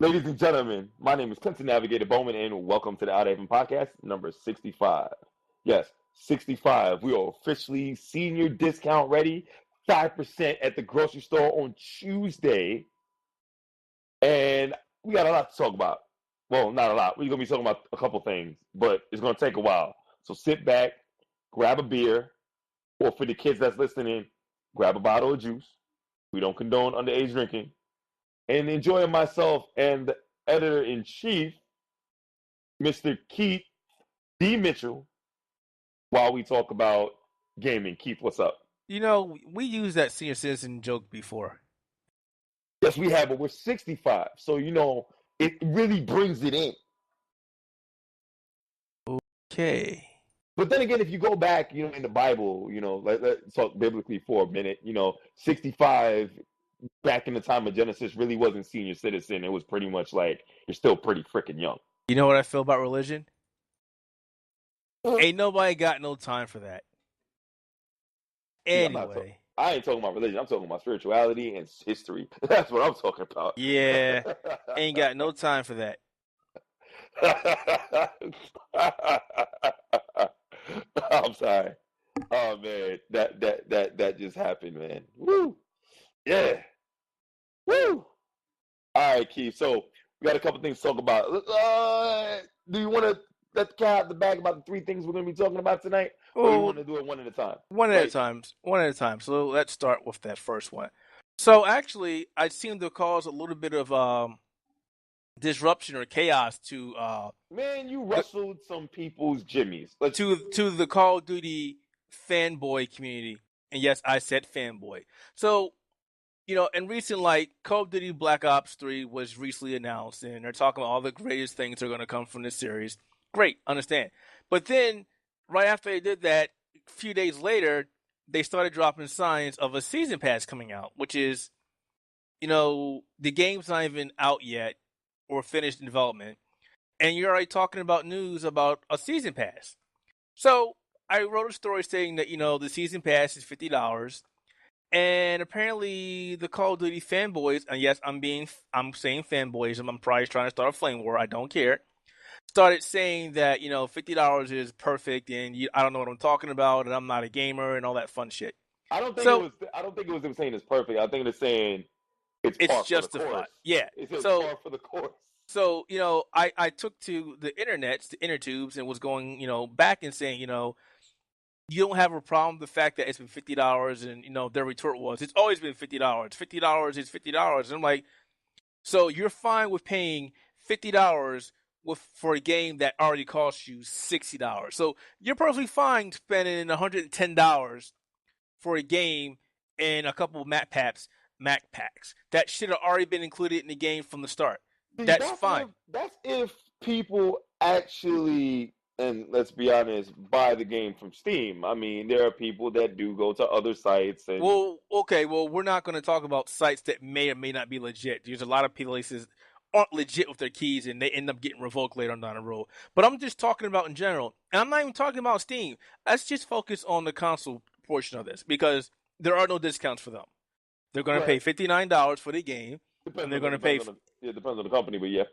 Ladies and gentlemen, my name is Clinton Navigator Bowman, and welcome to the Outerhaven Podcast, number 65. Yes, 65. We are officially senior discount ready, 5% at the grocery store on Tuesday, and we got a lot to talk about. Well, not a lot. We're going to be talking about a couple things, but it's going to take a while. So sit back, grab a beer, or for the kids that's listening, grab a bottle of juice. We don't condone underage drinking. And enjoying myself and the editor-in-chief, Mr. Keith D. Mitchell, while we talk about gaming. Keith, what's up? You know, we used that senior citizen joke before. Yes, we have, but we're 65, so, it really brings it in. Okay. But then again, if you go back, in the Bible, let's talk biblically for a minute, 65 back in the time of Genesis really wasn't senior citizen. It was pretty much like you're still pretty freaking young. You know what I feel about religion? Ain't nobody got no time for that. Anyway. I ain't talking about religion. I'm talking about spirituality and history. That's what I'm talking about. Yeah. Ain't got no time for that. I'm sorry. Oh man, that just happened, man. Woo. Yeah. Woo! All right, Keith. So we got a couple things to talk about. Do you want to let the cat out of the bag about the three things we're going to be talking about tonight? Or do you want to do it one at a time? One at a time. So let's start with that first one. So actually, I seem to cause a little bit of disruption or chaos to... Man, you rustled some people's jimmies. To the Call of Duty fanboy community. And yes, I said fanboy. So... and recent, Call of Duty Black Ops 3 was recently announced, and they're talking about all the greatest things that are going to come from this series. Great, understand. But then, right after they did that, a few days later, they started dropping signs of a season pass coming out, which is, the game's not even out yet or finished in development, and you're already talking about news about a season pass. So, I wrote a story saying that, the season pass is $50, and apparently the Call of Duty fanboys, and yes, I'm saying fanboys, I'm probably trying to start a flame war, I don't care, started saying that, $50 is perfect, and I don't know what I'm talking about, and I'm not a gamer, and all that fun shit. I don't think it was them saying it's perfect. I think they're saying it's justified. Yeah. It's par for the course. So, I took to the inner tubes, and was going, back and saying, you don't have a problem with the fact that it's been $50, and their retort was, it's always been $50. $50 is $50. And I'm like, so you're fine with paying $50 for a game that already costs you $60. So you're perfectly fine spending $110 for a game and a couple of Mac packs. That should have already been included in the game from the start. That's fine. That's if people actually, and let's be honest, buy the game from Steam. I mean, there are people that do go to other sites. And... Well, okay, we're not going to talk about sites that may or may not be legit. There's a lot of places aren't legit with their keys, and they end up getting revoked later on down the road. But I'm just talking about in general, and I'm not even talking about Steam. Let's just focus on the console portion of this, because there are no discounts for them. They're going to pay $59 for the game, and they're going to pay... It depends on the company, but yeah.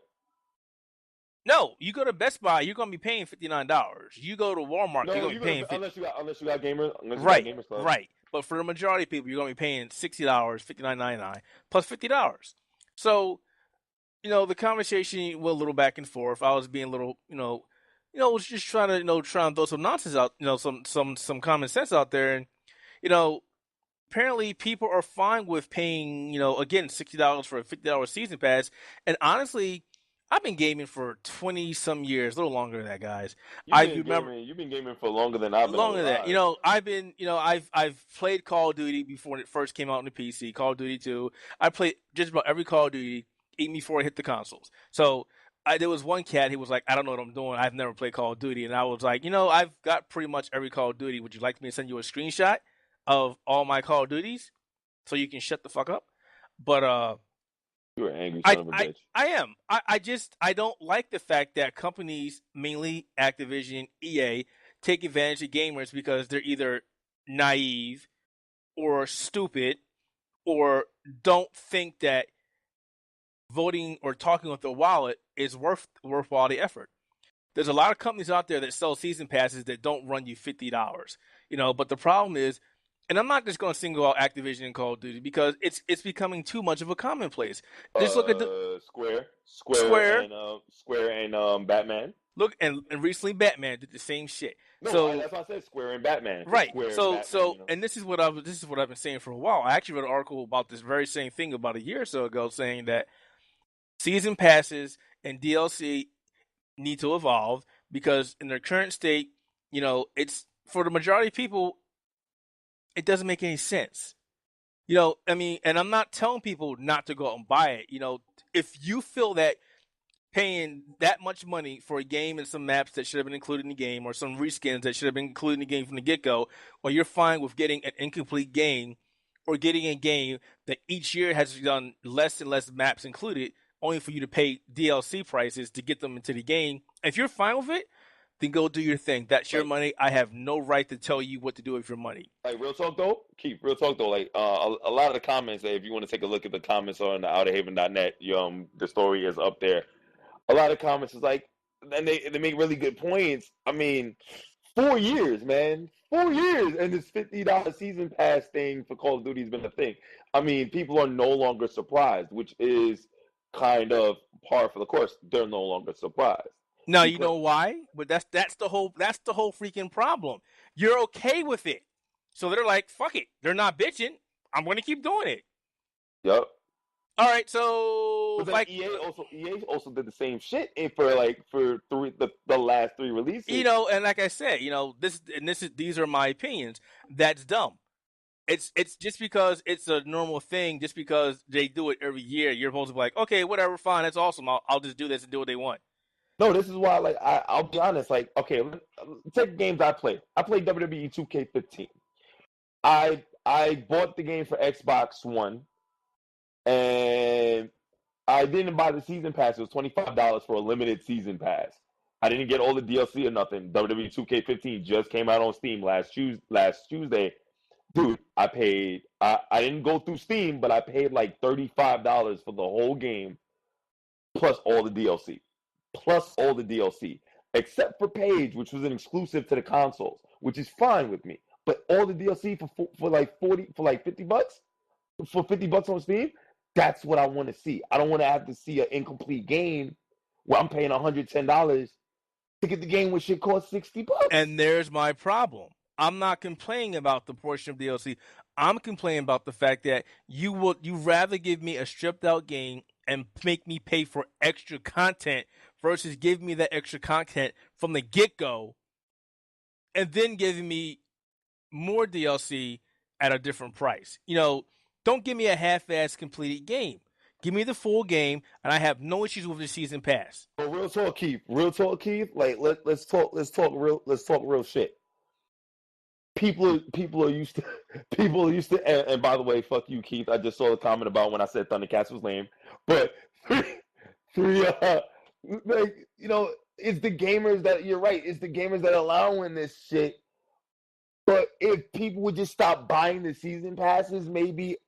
No, you go to Best Buy, you're going to be paying $59. You go to Walmart, you're going to be paying unless you got gamers. Right. But for the majority of people, you're going to be paying $60, $59.99, plus $50. So, the conversation went a little back and forth. I was being a little, was just trying to throw some nonsense out, some common sense out there. And, apparently people are fine with paying, again, $60 for a $50 season pass. And honestly, I've been gaming for 20-some years, a little longer than that, guys. You've been gaming for longer than I've been. Longer than that. I've been, I've played Call of Duty before it first came out on the PC, Call of Duty 2. I played just about every Call of Duty even before I hit the consoles. So there was one cat, he was like, I don't know what I'm doing. I've never played Call of Duty. And I was like, I've got pretty much every Call of Duty. Would you like me to send you a screenshot of all my Call of Duties so you can shut the fuck up? But, you're an angry son of a bitch. I am. I don't like the fact that companies, mainly Activision, EA, take advantage of gamers because they're either naive or stupid or don't think that voting or talking with their wallet is worthwhile the effort. There's a lot of companies out there that sell season passes that don't run you $50. But the problem is, and I'm not just going to single out Activision and Call of Duty because it's becoming too much of a commonplace. Just look at the Square and Batman. Look, and recently Batman did the same shit. No, that's why I said Square and Batman. Right. Square and Batman, and this is what I've been saying for a while. I actually read an article about this very same thing about a year or so ago, saying that season passes and DLC need to evolve because in their current state, it's for the majority of people, it doesn't make any sense. And I'm not telling people not to go out and buy it. If you feel that paying that much money for a game and some maps that should have been included in the game or some reskins that should have been included in the game from the get-go, or you're fine with getting an incomplete game or getting a game that each year has done less and less maps included, only for you to pay DLC prices to get them into the game. If you're fine with it, then go do your thing. That's your money. I have no right to tell you what to do with your money. Like, real talk though, Keith, like a lot of the comments, if you want to take a look at the comments on the Outerhaven.net, the story is up there. A lot of comments is like, and they make really good points. I mean, 4 years, man. 4 years, and this $50 season pass thing for Call of Duty has been a thing. I mean, people are no longer surprised, which is kind of par for the course. They're no longer surprised. Now, you know why? But that's the whole freaking problem. You're okay with it. So they're like, fuck it. They're not bitching. I'm going to keep doing it. Yep. All right, so but EA also did the same shit for the last 3 releases. And like I said, these are my opinions. That's dumb. It's just because it's a normal thing, just because they do it every year, you're supposed to be like, okay, whatever, fine, that's awesome. I'll just do this and do what they want. No, this is why, I'll be honest. Like, okay, take games I play. I played WWE 2K15. I bought the game for Xbox One, and I didn't buy the season pass. It was $25 for a limited season pass. I didn't get all the DLC or nothing. WWE 2K15 just came out on Steam last Tuesday. Dude, I didn't go through Steam, but I paid like $35 for the whole game, plus all the DLC. Except for Page, which was an exclusive to the consoles, which is fine with me. But all the DLC for like $50 for $50 on Steam, that's what I want to see. I don't want to have to see an incomplete game where I'm paying $110 to get the game when shit costs $60. And there's my problem. I'm not complaining about the portion of DLC. I'm complaining about the fact that you rather give me a stripped out game and make me pay for extra content versus giving me that extra content from the get-go and then giving me more DLC at a different price. Don't give me a half-ass completed game. Give me the full game, and I have no issues with the season pass. But real talk, Keith. Like, let's talk real shit. People are used to, and by the way, fuck you, Keith. I just saw the comment about when I said Thundercats was lame, but it's the gamers that, you're right. It's the gamers that are allowing this shit. But if people would just stop buying the season passes, maybe,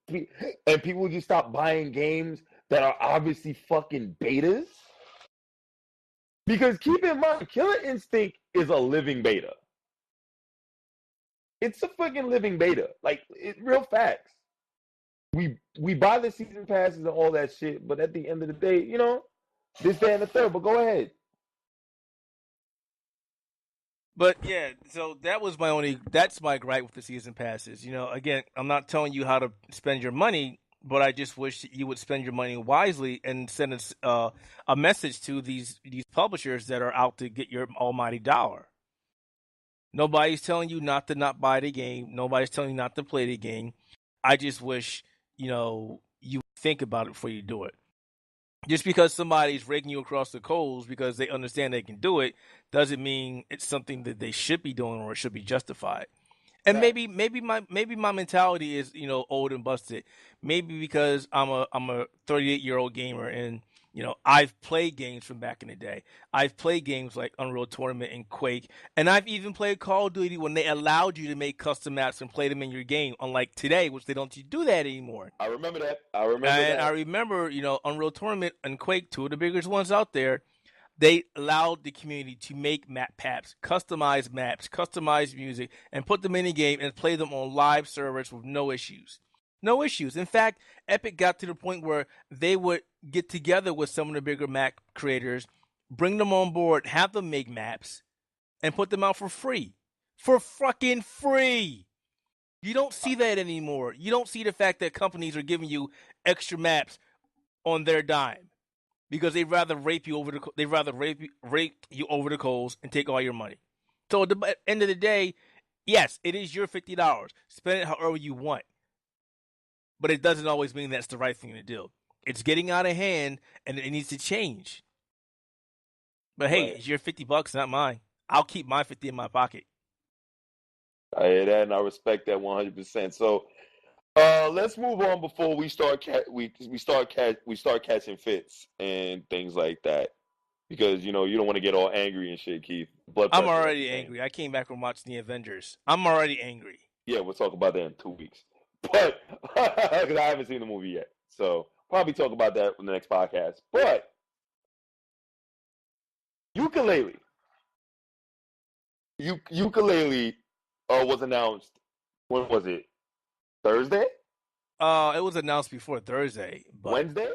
and people would just stop buying games that are obviously fucking betas. Because keep in mind, Killer Instinct is a living beta. It's a fucking living beta. Like, real facts. We buy the season passes and all that shit, but at the end of the day, this, that, and the third. But go ahead. But yeah, so that's my gripe with the season passes. Again, I'm not telling you how to spend your money, but I just wish you would spend your money wisely and send a message to these publishers that are out to get your almighty dollar. Nobody's telling you not buy the game. Nobody's telling you not to play the game. I just wish, you think about it before you do it. Just because somebody's raking you across the coals because they understand they can do it doesn't mean it's something that they should be doing or it should be justified. And maybe my mentality is, old and busted. Maybe because I'm a 38-year-old gamer and I've played games from back in the day. I've played games like Unreal Tournament and Quake, and I've even played Call of Duty when they allowed you to make custom maps and play them in your game, unlike today, which they don't do that anymore. I remember that. I remember, Unreal Tournament and Quake, two of the biggest ones out there, they allowed the community to make map packs, customize maps, customize music, and put them in a game and play them on live servers with no issues. No issues. In fact, Epic got to the point where they would get together with some of the bigger map creators, bring them on board, have them make maps, and put them out for free. For fucking free. You don't see that anymore. You don't see the fact that companies are giving you extra maps on their dime because they'd rather rape you over the coals and take all your money. So at the end of the day, yes, it is your $50. Spend it however you want. But it doesn't always mean that's the right thing to do. It's getting out of hand, and it needs to change. But hey, It's your $50, not mine. I'll keep my 50 in my pocket. I hear that, and I respect that 100%. So, let's move on before we start catching fits and things like that, because you don't want to get all angry and shit, Keith. I'm already angry. I came back from watching the Avengers. I'm already angry. Yeah, we'll talk about that in 2 weeks. But because I haven't seen the movie yet, so probably talk about that in the next podcast. But Yooka-Laylee was announced. When was it? Thursday? It was announced before Thursday. But... Wednesday?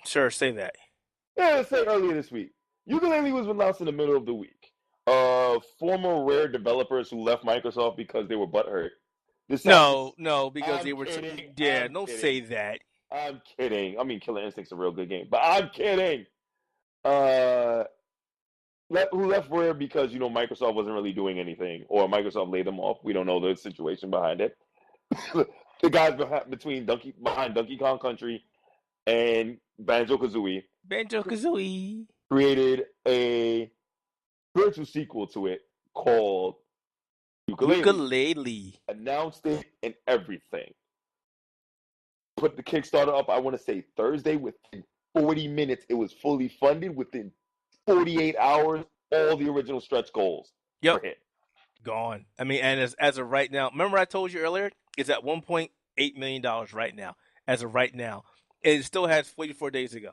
Sure, say that. Yeah, say earlier this week. Yooka-Laylee was announced in the middle of the week. Former Rare developers who left Microsoft because they were butthurt. No, because I'm they were. Kidding. Yeah, don't say that. I'm kidding. I mean, Killer Instinct's a real good game, but I'm kidding. Who left Rare because Microsoft wasn't really doing anything, or Microsoft laid them off. We don't know the situation behind it. The guys behind Donkey Kong Country and Banjo-Kazooie created a spiritual sequel to it called Yooka-Laylee. Announced it and everything. Put the Kickstarter up, I want to say Thursday. Within 40 minutes, it was fully funded. Within 48 hours, all the original stretch goals were hit. Gone. I mean, and as of right now, remember I told you earlier, it's at $1.8 million right now. As of right now. It still has 44 days to go.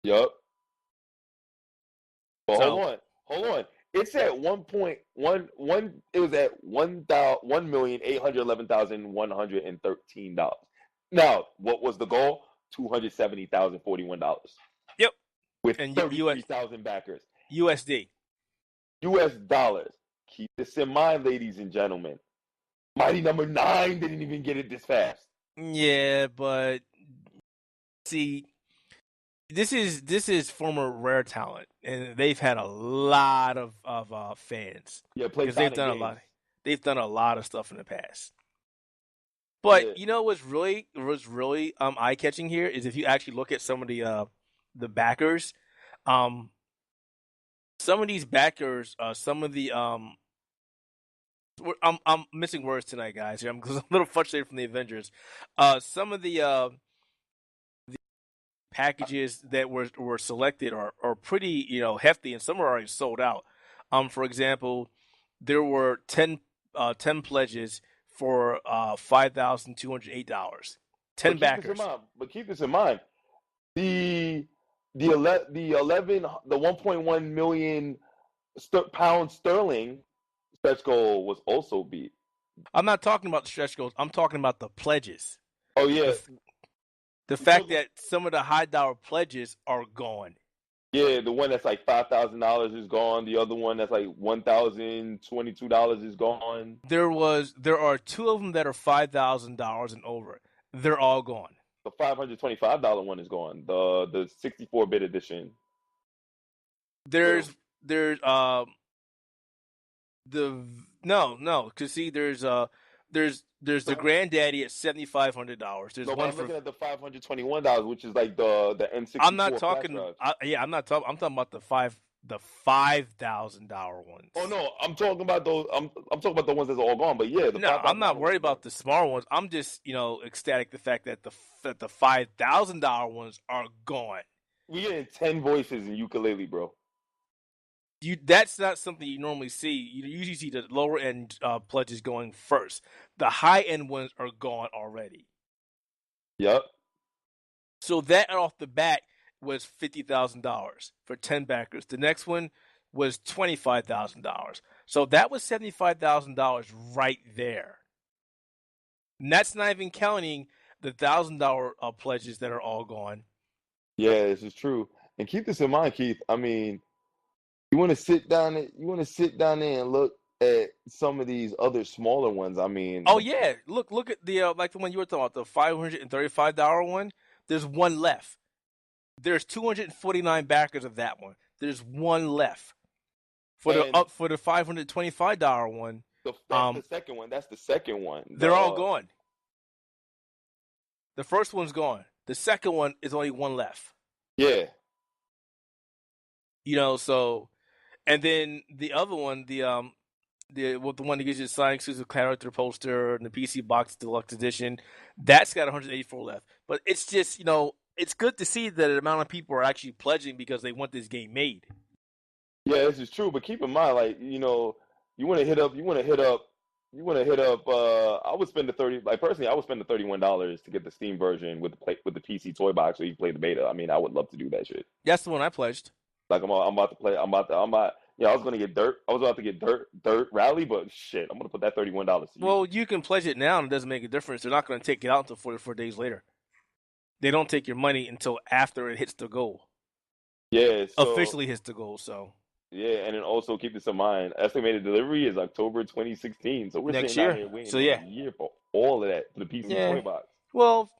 Yup. Well, hold on. It's at 1.11. It was at $1,811,113. Now, what was the goal? $270,041. Yep. With 33,000 backers. USD. US dollars. Keep this in mind, ladies and gentlemen. Mighty number 9 didn't even get it this fast. Yeah, but see, this is former Rare talent, and they've had a lot of fans. Yeah, because they've done a lot of stuff in the past. But what's really eye catching here is if you actually look at some of the backers, some of these backers, I'm missing words tonight, guys. Here, I'm a little frustrated from the Avengers. Some of the packages that were selected are pretty hefty, and some are already sold out. For example, there were 10 pledges for $5,208. 10 backers. But keep this in mind. The 1.1 million pound sterling stretch goal was also beat. I'm not talking about the stretch goals. I'm talking about the pledges. Oh yeah. The fact that some of the high dollar pledges are gone. Yeah, the one that's like $5,000 is gone. The other one that's like $1,022 is gone. There are two of them that are $5,000 and over. They're all gone. The $525 one is gone. The 64-bit edition. Because see, there's the Granddaddy at $7,500. There's I'm looking at the $521, which is like the N64. I'm not talking. I'm talking about the the $5,000 ones. Oh no, I'm talking about those. I'm talking about the ones that's all gone. But yeah, the No, I'm not worried about the smaller ones. I'm just, ecstatic the fact that the $5,000 ones are gone. We getting 10 voices in Yooka-Laylee, bro. That's not something you normally see. You usually see the lower end pledges going first. The high end ones are gone already. Yep. So that off the bat was $50,000 for 10 backers. The next one was $25,000. So that was $75,000 right there. And that's not even counting the $1,000 pledges that are all gone. Yeah, this is true. And keep this in mind, Keith. I mean, you want to sit down there and look at some of these other smaller ones. I mean, oh yeah, look at the like the one you were talking about, the $535 one. There's one left. There's 249 backers of that one. There's one left for the $525 one. That's the second one. That's the second one. They're all gone. The first one's gone. The second one is only one left. Yeah. So, and then the other one, the one that gives you the Sonic exclusive character poster and the PC box deluxe edition, that's got 184 left. But it's just, it's good to see that the amount of people are actually pledging because they want this game made. Yeah, this is true. But keep in mind, like, you want to hit up. I would spend personally, I would spend the $31 to get the Steam version with the PC toy box so you can play the beta. I mean, I would love to do that shit. That's the one I pledged. Like I'm about to play. I was gonna get Dirt. I was about to get Dirt Rally, but shit, I'm gonna put that $31. Well, you can pledge it now, and it doesn't make a difference. They're not gonna take it out until 44 days later. They don't take your money until after it hits the goal. Yeah, officially hits the goal. So. Yeah, and then also keep this in mind. Estimated delivery is October 2016, so we're next year. Year. Waiting so yeah, a year for all of that for the PC toy box. Well,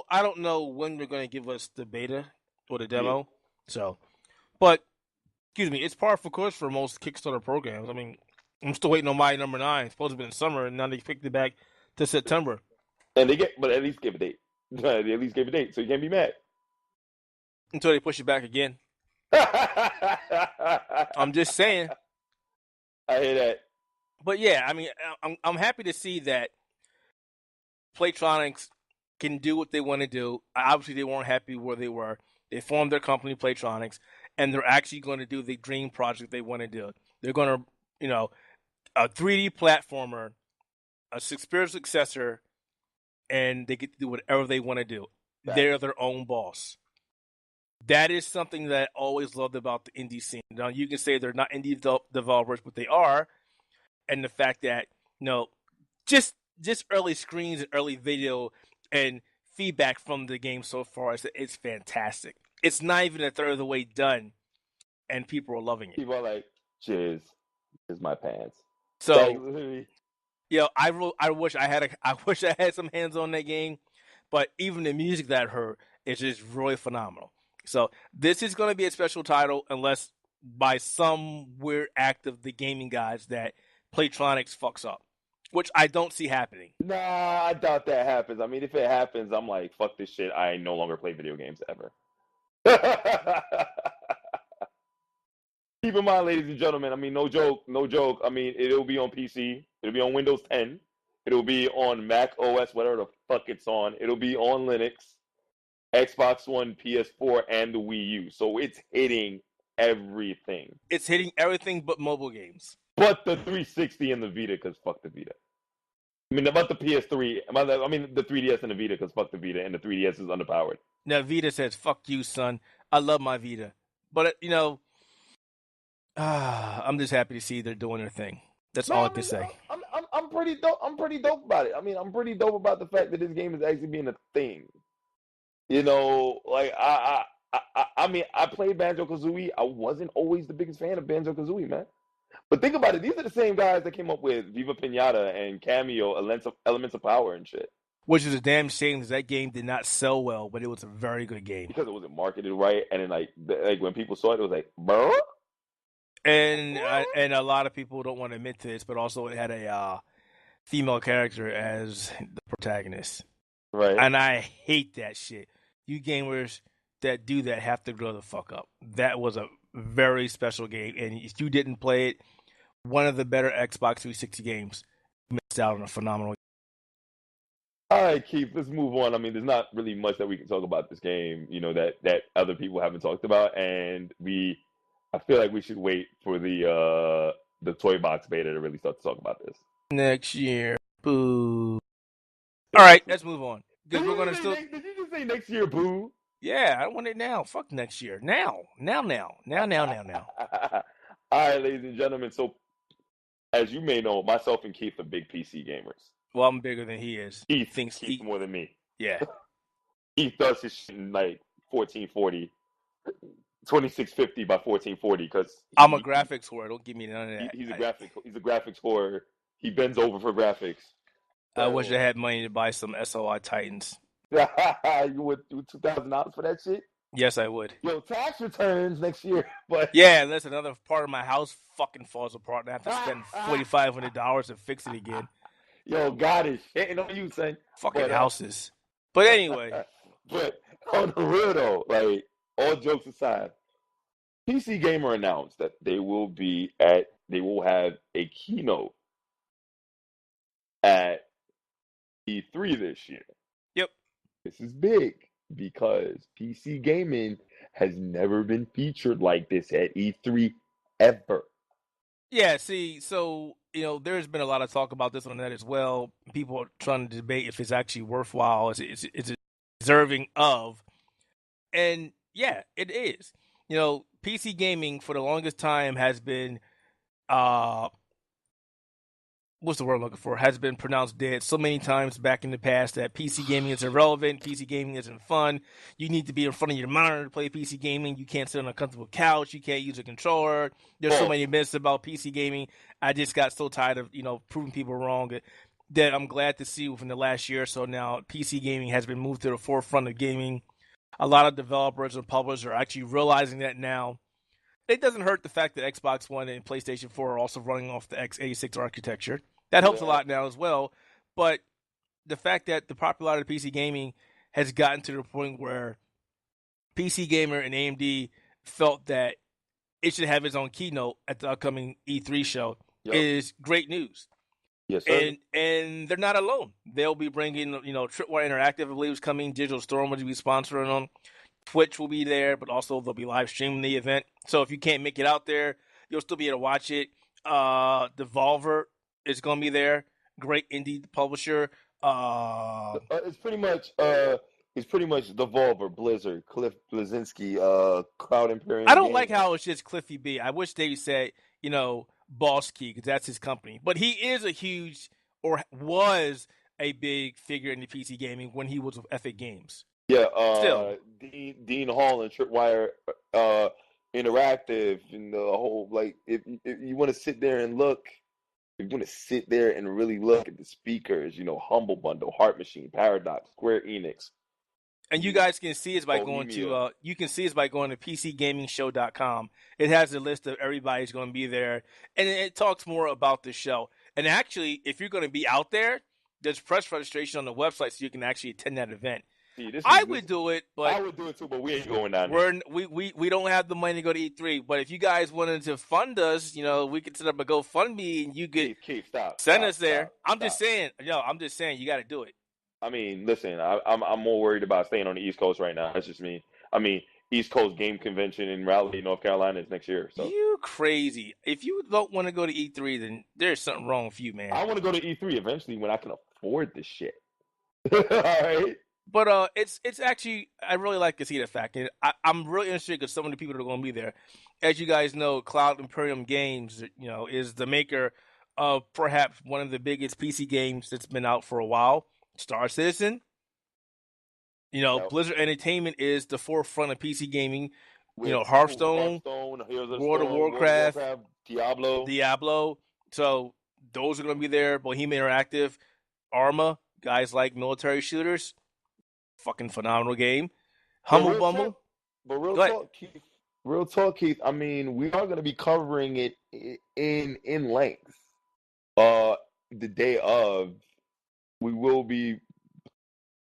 I don't know when they're going to give us the beta or the demo. Yeah. So, but excuse me, it's par for course for most Kickstarter programs. I mean, I'm still waiting on my number 9. It's supposed to be in summer, and now they picked it back to September. And but at least give a date. They at least gave a date, so you can't be mad until they push it back again. I'm just saying. I hear that. But yeah, I mean, I'm happy to see that Playtronic can do what they want to do. Obviously, they weren't happy where they were. They formed their company, Playtronic, and they're actually going to do the dream project they want to do. They're going to, a 3D platformer, a spiritual successor, and they get to do whatever they want to do. Right. They're their own boss. That is something that I always loved about the indie scene. Now, you can say they're not indie developers, but they are. And the fact that, just early screens and early video and feedback from the game so far is that it's fantastic. It's not even a third of the way done, and people are loving it. People are like, "Jizz is my pants." So, I wish I had some hands on that game, but even the music that I heard is just really phenomenal. So this is going to be a special title unless by some weird act of the gaming guys that Playtronic fucks up, which I don't see happening. Nah, I doubt that happens. I mean, if it happens, I'm like, fuck this shit. I no longer play video games ever. Keep in mind, ladies and gentlemen, I mean, no joke. I mean, it'll be on PC. It'll be on Windows 10. It'll be on Mac OS, whatever the fuck it's on. It'll be on Linux. Xbox One, PS4, and the Wii U. So it's hitting everything. It's hitting everything but mobile games. But the 360 and the Vita, because fuck the Vita. I mean, about the PS3. I mean, the 3DS and the Vita, because fuck the Vita, and the 3DS is underpowered. Now, Vita says, fuck you, son. I love my Vita. But, I'm just happy to see they're doing their thing. That's all I can say. I'm pretty dope. I'm pretty dope about it. I mean, I'm pretty dope about the fact that this game is actually being a thing. Like I mean, I played Banjo-Kazooie. I wasn't always the biggest fan of Banjo-Kazooie, man. But think about it. These are the same guys that came up with Viva Pinata and Cameo, Elements of Power and shit. Which is a damn shame because that game did not sell well, but it was a very good game. Because it wasn't marketed right. And then, like when people saw it, it was like, bro? And a lot of people don't want to admit to this, but also it had a female character as the protagonist. Right. And I hate that shit. You gamers that do that have to grow the fuck up. That was a very special game. And if you didn't play it, one of the better Xbox 360 games. You missed out on a phenomenal game. All right, Keith, let's move on. I mean, there's not really much that we can talk about this game, that other people haven't talked about, and I feel like we should wait for the toy box beta to really start to talk about this. Next year, boo. All right, let's move on. Because we're gonna still. Did you just say next year, boo? Yeah, I want it now. Fuck next year. Now. All right, ladies and gentlemen. So, as you may know, myself and Keith are big PC gamers. Well, I'm bigger than he is. Keith thinks more than me. Yeah. Keith does his shit in like 1440, 2650 by 1440 because I'm a graphics whore. Don't give me none of that. He's a graphics whore. He bends over for graphics. So. I wish I had money to buy some SOI Titans. You would do $2,000 for that shit? Yes, I would. Yo, tax returns next year, but yeah, unless another part of my house fucking falls apart and I have to spend $4,500 to fix it again. Yo, God is shitting on you, son. Fucking houses. But anyway. But on the real though, like all jokes aside, PC Gamer announced that they will have a keynote at E3 this year. Yep. This is big because PC gaming has never been featured like this at E3 ever. Yeah, see, so, there's been a lot of talk about this on the net as well. People are trying to debate if it's actually worthwhile, is it deserving of. And yeah, it is. PC gaming for the longest time has been what's the word I'm looking for? Has been pronounced dead so many times back in the past that PC gaming is irrelevant. PC gaming isn't fun. You need to be in front of your monitor to play PC gaming. You can't sit on a comfortable couch. You can't use a controller. There's so many myths about PC gaming. I just got so tired of, proving people wrong that I'm glad to see within the last year or so now, PC gaming has been moved to the forefront of gaming. A lot of developers and publishers are actually realizing that now. It doesn't hurt the fact that Xbox One and PlayStation 4 are also running off the x86 architecture. That helps a lot now as well. But the fact that the popularity of PC gaming has gotten to the point where PC Gamer and AMD felt that it should have its own keynote at the upcoming E3 show is great news. Yes, sir. And they're not alone. They'll be bringing, Tripwire Interactive, I believe, is coming. Digital Storm will be sponsoring them. Twitch will be there, but also they'll be live streaming the event. So if you can't make it out there, you'll still be able to watch it. Devolver is going to be there. Great indie publisher. It's pretty much Devolver, Blizzard, Cliff Bleszinski, Cloud Imperium. I don't like how it's just Cliffy B. I wish they said, Boss Key, because that's his company. But he is was a big figure in the PC gaming when he was with Epic Games. Yeah, still. Dean Hall and Tripwire Interactive and the whole, if you want to sit there and look, if you want to sit there and really look at the speakers, Humble Bundle, Heart Machine, Paradox, Square Enix. And you guys can see it by going to PCGamingShow.com. It has a list of everybody's going to be there, and it talks more about the show. And actually, if you're going to be out there, there's press registration on the website so you can actually attend that event. See, I would do it, but I would do it too, but we ain't going down there. We don't have the money to go to E3. But if you guys wanted to fund us, we could set up a GoFundMe and you could send us there. I'm just saying, you got to do it. I mean, listen, I'm more worried about staying on the East Coast right now. That's just me. I mean, East Coast Game Convention in Raleigh, North Carolina is next year. So you crazy. If you don't want to go to E3, then there's something wrong with you, man. I want to go to E3 eventually when I can afford this shit. All right. But it's actually, I really like to see the fact. And I'm really interested because some of the people that are going to be there. As you guys know, Cloud Imperium Games, is the maker of perhaps one of the biggest PC games that's been out for a while, Star Citizen. Blizzard Entertainment is the forefront of PC gaming. Hearthstone, World of Warcraft, Diablo. So those are going to be there. Bohemian Interactive, Arma, guys like military shooters. Fucking phenomenal game. Humble Bumble. But real talk, Keith. I mean, we are going to be covering it in length. The day of, we will be.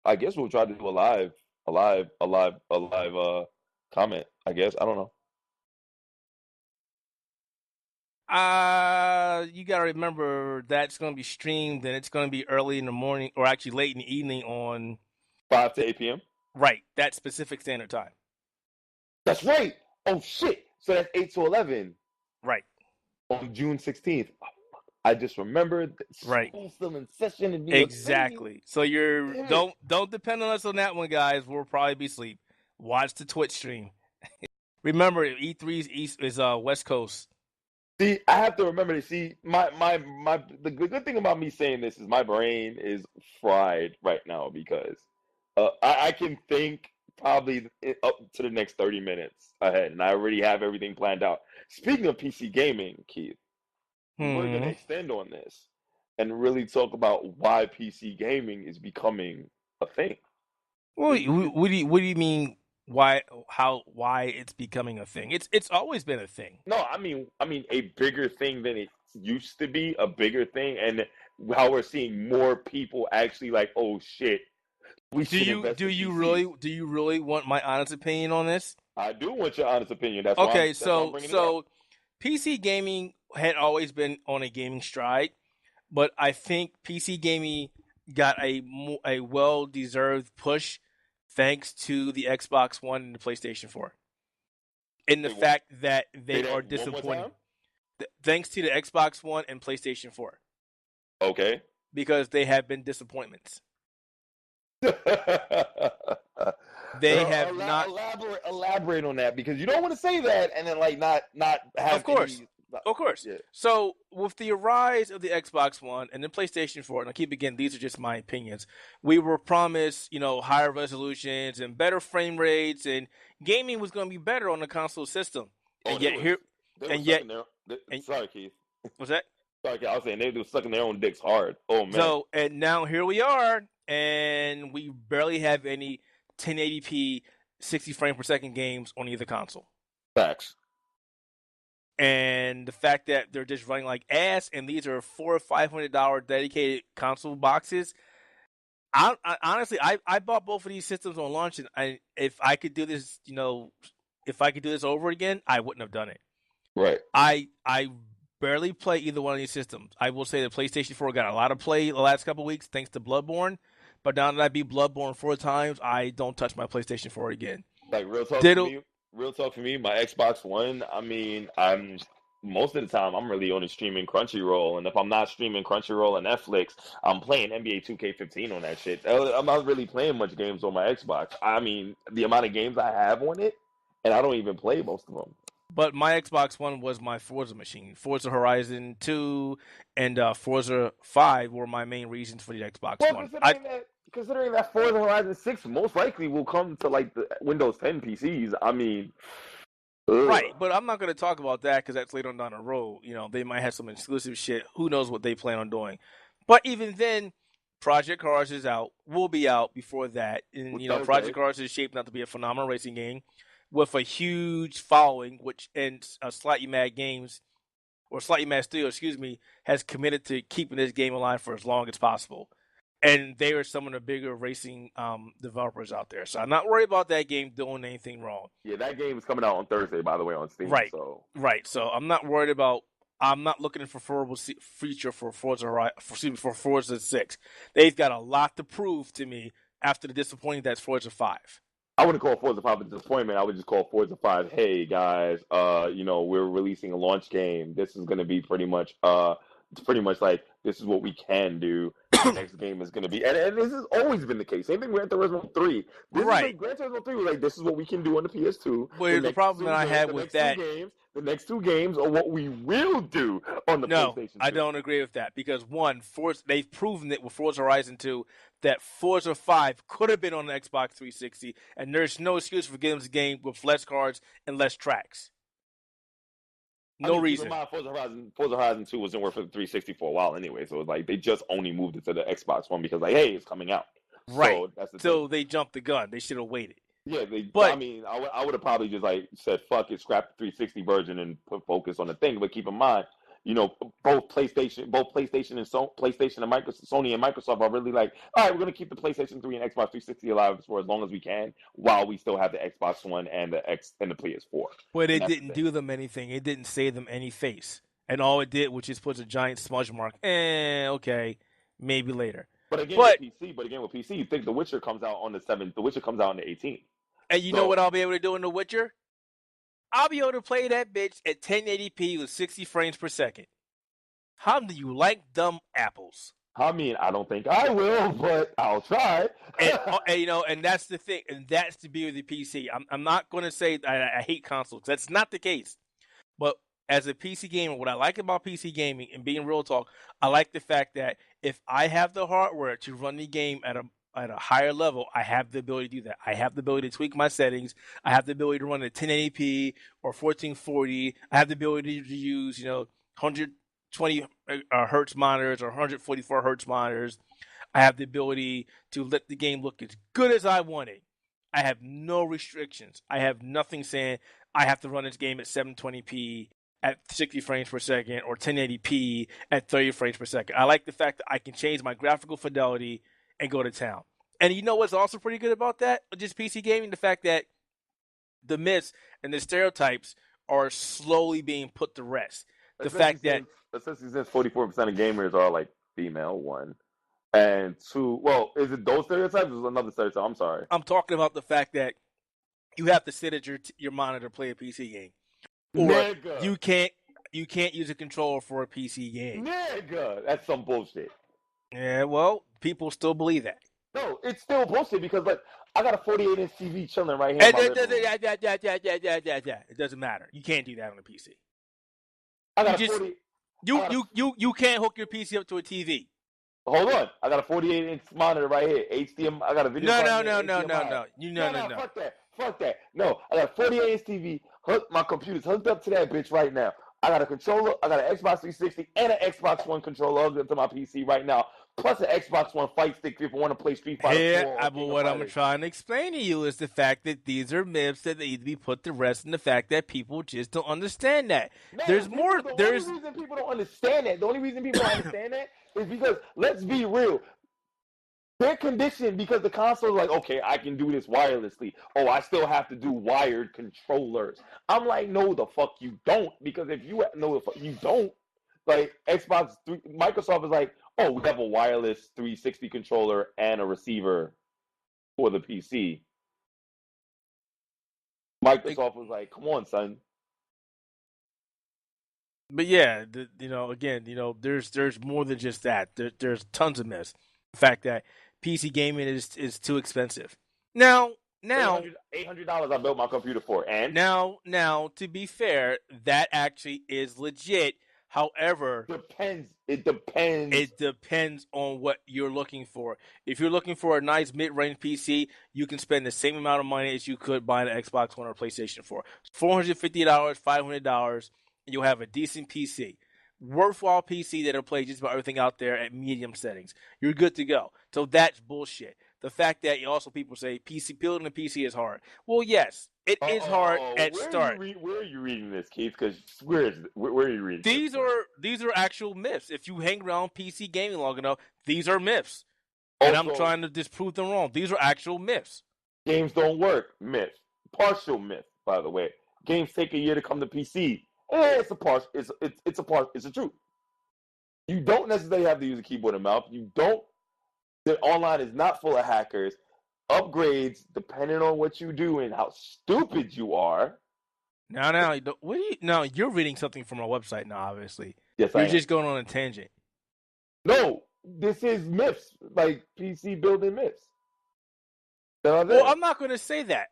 I guess we'll try to do a live comment. I guess, I don't know. You got to remember that's going to be streamed and it's going to be early in the morning or actually late in the evening on 5 to 8 p.m. Right, that specific standard time. That's right. Oh shit. So that's 8 to 11. Right. On June 16th. I just remembered school's still in session in New York Exactly. So don't depend on us on that one, guys. We'll probably be asleep. Watch the Twitch stream. Remember, E3 is West Coast. See, I have to remember to see the good thing about me saying this is my brain is fried right now because I can think probably up to the next 30 minutes ahead, and I already have everything planned out. Speaking of PC gaming, Keith, we're going to extend on this and really talk about why PC gaming is becoming a thing. Well, what do you mean? Why it's becoming a thing? It's always been a thing. No, I mean a bigger thing than it used to be, a bigger thing, and how we're seeing more people actually like, oh shit. Do you really want my honest opinion on this? I do want your honest opinion. That's okay. Why so PC gaming had always been on a gaming stride, but I think PC gaming got a well-deserved push thanks to the Xbox One and the PlayStation 4. In the fact that they are disappointing. Thanks to the Xbox One and PlayStation 4. Okay. Because they have been disappointments. They have not elaborate on that because you don't want to say that and then like not have Of course. Yeah. So with the rise of the Xbox One and the PlayStation 4, and I keep again, these are just my opinions. We were promised, higher resolutions and better frame rates, and gaming was going to be better on the console system. Sorry, Keith. What's that? Sorry, I was saying they were sucking their own dicks hard. Oh man. So and now here we are, and we barely have any 1080p 60 frame per second games on either console. Facts. And the fact that they're just running like ass, and these are $400 or $500 dedicated console boxes. I honestly bought both of these systems on launch, and if I could do this, over again, I wouldn't have done it. Right. I barely play either one of these systems. I will say the PlayStation 4 got a lot of play the last couple of weeks thanks to Bloodborne, but now that I beat Bloodborne 4 times, I don't touch my PlayStation 4 again. Like real talk for me, my Xbox One, I mean, I'm most of the time I'm really only streaming Crunchyroll, and if I'm not streaming Crunchyroll and Netflix, I'm playing NBA 2K15 on that shit. I'm not really playing much games on my Xbox. I mean, the amount of games I have on it, and I don't even play most of them. But my Xbox One was my Forza machine. Forza Horizon 2 and Forza 5 were my main reasons for the Xbox One. Considering that Forza Horizon 6 most likely will come to like the Windows 10 PCs, I mean... Right, but I'm not going to talk about that because that's later on down the road. They might have some exclusive shit. Who knows what they plan on doing. But even then, Project Cars is out. Will be out before that. And, Project Cars is shaping up to be a phenomenal racing game with a huge following, and Slightly Mad Studio, has committed to keeping this game alive for as long as possible. And they are some of the bigger racing developers out there. So I'm not worried about that game doing anything wrong. Yeah, that game is coming out on Thursday, by the way, on Steam. Right. So. Right. So I'm not worried about. I'm not looking for a favorable feature for Forza 6. They've got a lot to prove to me after the disappointing that's Forza 5. I wouldn't call Forza 5 a disappointment. I would just call Forza 5, hey, guys, we're releasing a launch game. This is going to be pretty much like, this is what we can do. The next game is going to be, and this has always been the case. Same thing with Gran Turismo 3. Gran Turismo 3 was like, this is what we can do on the PS2. Well, the problem that I had with that... The next two games are what we will do on the PlayStation 2. No, I don't agree with that. Because, one, they've proven it with Forza Horizon 2 that Forza 5 could have been on the Xbox 360, and there's no excuse for getting this game with less cards and less tracks. No reason. Forza Horizon 2 wasn't worth for the 360 for a while anyway, so it's like they just only moved it to the Xbox One because, like, hey, it's coming out. Right. So they jumped the gun. They should have waited. Yeah, I would have probably just like said, fuck it, scrap the 360 version and put focus on the thing. But keep in mind, both PlayStation and Sony and Microsoft are really like, all right, we're gonna keep the PlayStation 3 and Xbox 360 alive for as long as we can, while we still have the Xbox One and the PS4. But it didn't do them anything. It didn't save them any face. and all it did was just put a giant smudge mark. Okay, maybe later. But again, with PC, you think The Witcher comes out on the 7th. The Witcher comes out on the 18th. And you know what I'll be able to do in The Witcher? I'll be able to play that bitch at 1080p with 60 frames per second. How do you like dumb apples? I mean, I don't think I will, but I'll try. and that's the thing, and that's the beauty of the PC. I'm not going to say I hate consoles. That's not the case. But as a PC gamer, what I like about PC gaming, and being real talk, I like the fact that if I have the hardware to run the game at a higher level, I have the ability to do that. I have the ability to tweak my settings. I have the ability to run at 1080p or 1440. I have the ability to use 120 hertz monitors or 144 hertz monitors. I have the ability to let the game look as good as I want it. I have no restrictions. I have nothing saying I have to run this game at 720p at 60 frames per second or 1080p at 30 frames per second. I like the fact that I can change my graphical fidelity and go to town. And you know what's also pretty good about that? Just PC gaming, the fact that the myths and the stereotypes are slowly being put to rest. The fact that especially since 44% of gamers are like female, one. And two, well, is it those stereotypes or is it another stereotype? I'm sorry. I'm talking about the fact that you have to sit at your monitor to play a PC game. Or Nigga. you can't use a controller for a PC game. Nigga, that's some bullshit. Yeah, well, people still believe that. No, it's still bullshit because like I got a 48-inch TV chilling right here. It doesn't matter. You can't do that on a PC. I got a 40. You can't hook your PC up to a TV. Hold on, I got a 48-inch monitor right here. HDMI. I got a video. No. Fuck that. No, I got a 48-inch TV. My computer's hooked up to that bitch right now. I got a controller. I got an Xbox 360 and an Xbox One controller hooked up to my PC right now. Plus an Xbox One fight stick if you want to play Street Fighter 4. But what I'm trying to explain to you is the fact that these are myths that need to be put to rest, and the fact that people just don't understand that. Man, there's more. The only reason people don't understand that is because, let's be real, they're conditioned because the console is like, okay, I can do this wirelessly. Oh, I still have to do wired controllers. I'm no, the fuck you don't. Because if you know the fuck you don't, Microsoft is like, oh, we have a wireless 360 controller and a receiver for the PC. Microsoft was like, come on, son. But yeah, there's more than just that. There's tons of myths. The fact that PC gaming is too expensive. Now $800 I built my computer for, and now to be fair, that actually is legit. However, it depends. It depends on what you're looking for. If you're looking for a nice mid-range PC, you can spend the same amount of money as you could buying an Xbox One or PlayStation 4. $450, $500, and you'll have a decent PC. Worthwhile PC that'll play just about everything out there at medium settings. You're good to go. So that's bullshit. The fact that also people say building a PC is hard. Well, yes, it is hard at start. Where are you reading this, Keith? Because where are you reading? These are actual myths. If you hang around PC gaming long enough, these are myths. And I'm trying to disprove them wrong. These are actual myths. Games don't work. Myth. Partial myth, by the way. Games take a year to come to PC. It's a truth. You don't necessarily have to use a keyboard and mouse. The online is not full of hackers. Upgrades, depending on what you do and how stupid you are. You're reading something from a website now, obviously. Yes, You're just going on a tangent. No, this is myths, like PC building myths. Well, I'm not going to say that.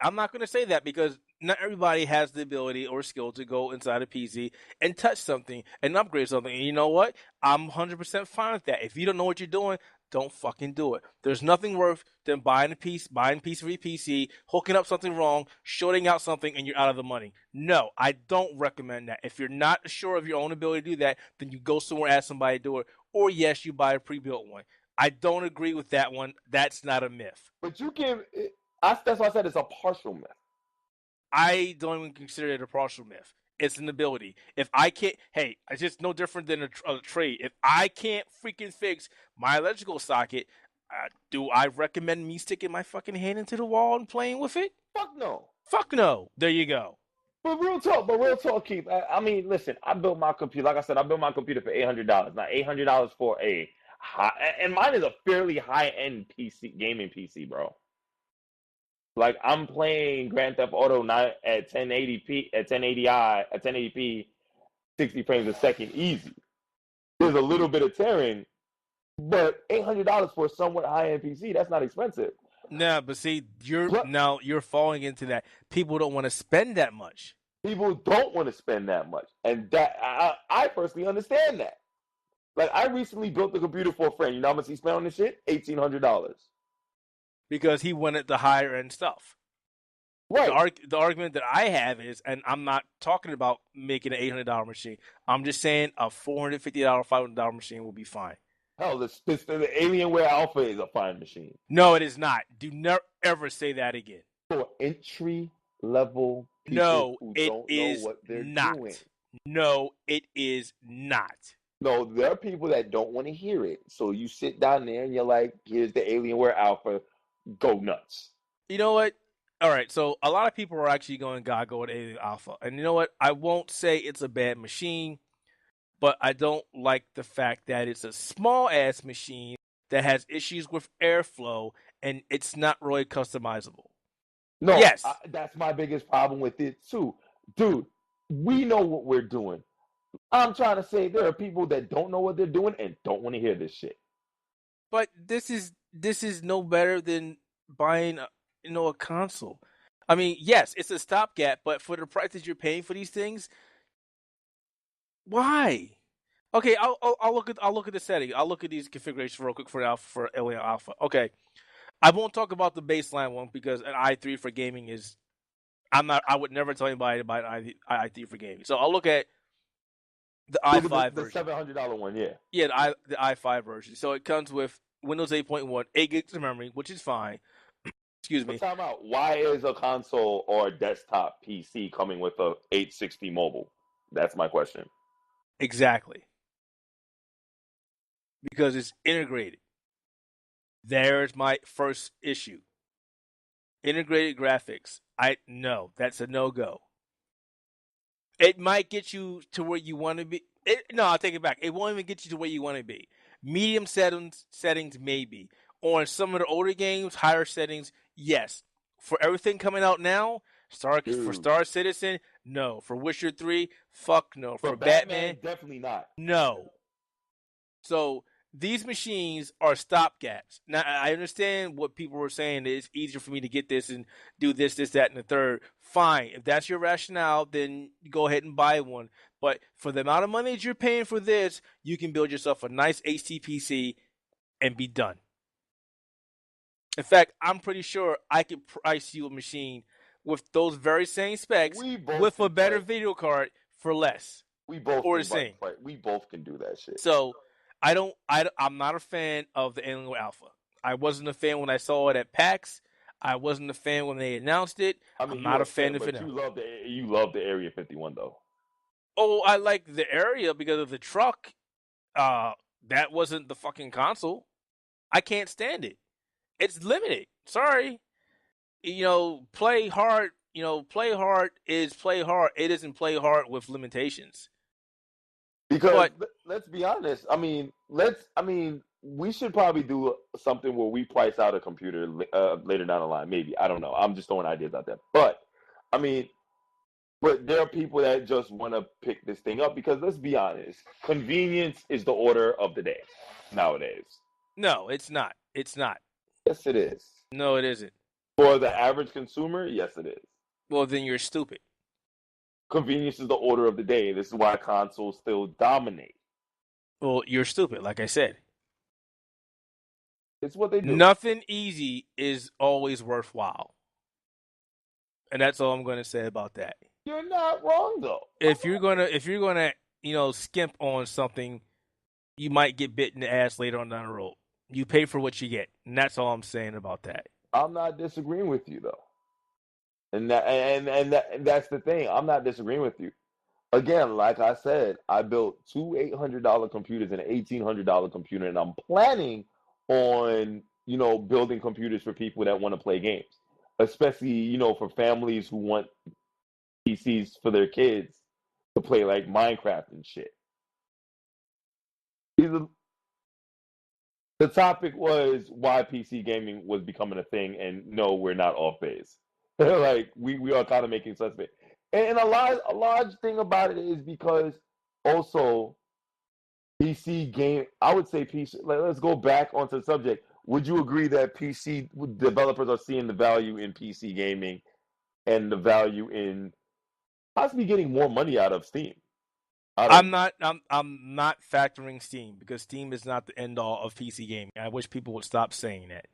Because not everybody has the ability or skill to go inside a PC and touch something and upgrade something. And you know what? I'm 100% fine with that. If you don't know what you're doing, don't fucking do it. There's nothing worse than buying a piece for your PC, hooking up something wrong, shorting out something, and you're out of the money. No, I don't recommend that. If you're not sure of your own ability to do that, then you go somewhere and ask somebody to do it. Or yes, you buy a pre-built one. I don't agree with that one. That's not a myth. But that's why I said it's a partial myth. I don't even consider it a partial myth. It's an ability. If I can't, it's just no different than a trade. If I can't freaking fix my electrical socket, do I recommend me sticking my fucking hand into the wall and playing with it? Fuck no. Fuck no. There you go. Real talk, Keith. I mean, listen, I built my computer. Like I said, I built my computer for $800. Now, $800 for a high, and mine is a fairly high-end PC, gaming PC, bro. Like I'm playing Grand Theft Auto 9 at 1080p, at 1080p, 60 frames a second, easy. There's a little bit of tearing, but $800 for a somewhat high-end PC, that's not expensive. Nah, but see, you're falling into that. People don't want to spend that much. People don't want to spend that much, and that I personally understand that. Like I recently built the computer for a friend. You know how much he spent on this shit? $1,800. Because he wanted the higher end stuff. Right. The argument that I have is, and I'm not talking about making an $800 machine. I'm just saying a $450, $500 machine will be fine. Hell, the Alienware Alpha is a fine machine. No, it is not. Do never ever say that again. For entry level people no, who it don't is know what they're not. doing. No, it is not. No, there are people that don't want to hear it. So you sit down there and you're like, here's the Alienware Alpha, go nuts. You know what? All right, so a lot of people are actually going go with Alien Alpha. And you know what? I won't say it's a bad machine, but I don't like the fact that it's a small-ass machine that has issues with airflow, and it's not really customizable. No, yes. That's my biggest problem with it, too. Dude, we know what we're doing. I'm trying to say there are people that don't know what they're doing and don't want to hear this shit. But this is no better than buying a console. I mean, yes, it's a stopgap, but for the price that you're paying for these things, why? Okay, I'll look at the setting. I'll look at these configurations real quick for Alien Alpha. Okay, I won't talk about the baseline one because an i3 for gaming is. I would never tell anybody to buy an i3 for gaming. So I'll look at the i5 version. The $700 one, yeah. Yeah, the i5 version. So it comes with Windows 8.1, 8 gigs of memory, which is fine. Excuse me. But time out. Why is a console or a desktop PC coming with a 860 mobile? That's my question. Exactly. Because it's integrated. There's my first issue. Integrated graphics. No, that's a no-go. It might get you to where you want to be. No, I'll take it back. It won't even get you to where you want to be. Medium settings, maybe. Or in some of the older games, higher settings, yes. For everything coming out now, for Star Citizen, no. For Witcher 3, fuck no. For Batman, definitely not. No. So these machines are stopgaps. Now, I understand what people were saying. It's easier for me to get this and do this, that, and the third. Fine. If that's your rationale, then go ahead and buy one. But for the amount of money that you're paying for this, you can build yourself a nice HTPC and be done. In fact, I'm pretty sure I could price you a machine with those very same specs with a better video card for less. We both or the same. We both can do that shit. So I'm not a fan of the Alienware Alpha. I wasn't a fan when I saw it at PAX. I wasn't a fan when they announced it. I'm not a fan of it now. You love the Area 51 though. Oh, I like the area because of the truck. That wasn't the fucking console. I can't stand it. It's limited. Sorry. Play hard. Play hard is play hard. It isn't play hard with limitations. Because let's be honest. We should probably do something where we price out a computer later down the line. Maybe, I don't know. I'm just throwing ideas out there. But there are people that just want to pick this thing up because let's be honest, convenience is the order of the day nowadays. No, it's not. It's not. Yes, it is. No, it isn't. For the average consumer, yes, it is. Well, then you're stupid. Convenience is the order of the day. This is why consoles still dominate. Well, you're stupid, like I said. It's what they do. Nothing easy is always worthwhile. And that's all I'm going to say about that. You're not wrong, though. If you're gonna, skimp on something, you might get bit in the ass later on down the road. You pay for what you get, and that's all I'm saying about that. I'm not disagreeing with you, though. And that's the thing. I'm not disagreeing with you. Again, like I said, I built two $800 computers and an $1,800 computer, and I'm planning on, building computers for people that want to play games, especially, for families who want PCs for their kids to play like Minecraft and shit. The topic was why PC gaming was becoming a thing, and no, we're not off base. Like we are kind of making sense of it. And a large thing about it is because also PC game, I would say PC. Let's go back onto the subject. Would you agree that PC developers are seeing the value in PC gaming and the value in possibly getting more money out of Steam? I'm not factoring Steam because Steam is not the end all of PC gaming. I wish people would stop saying that.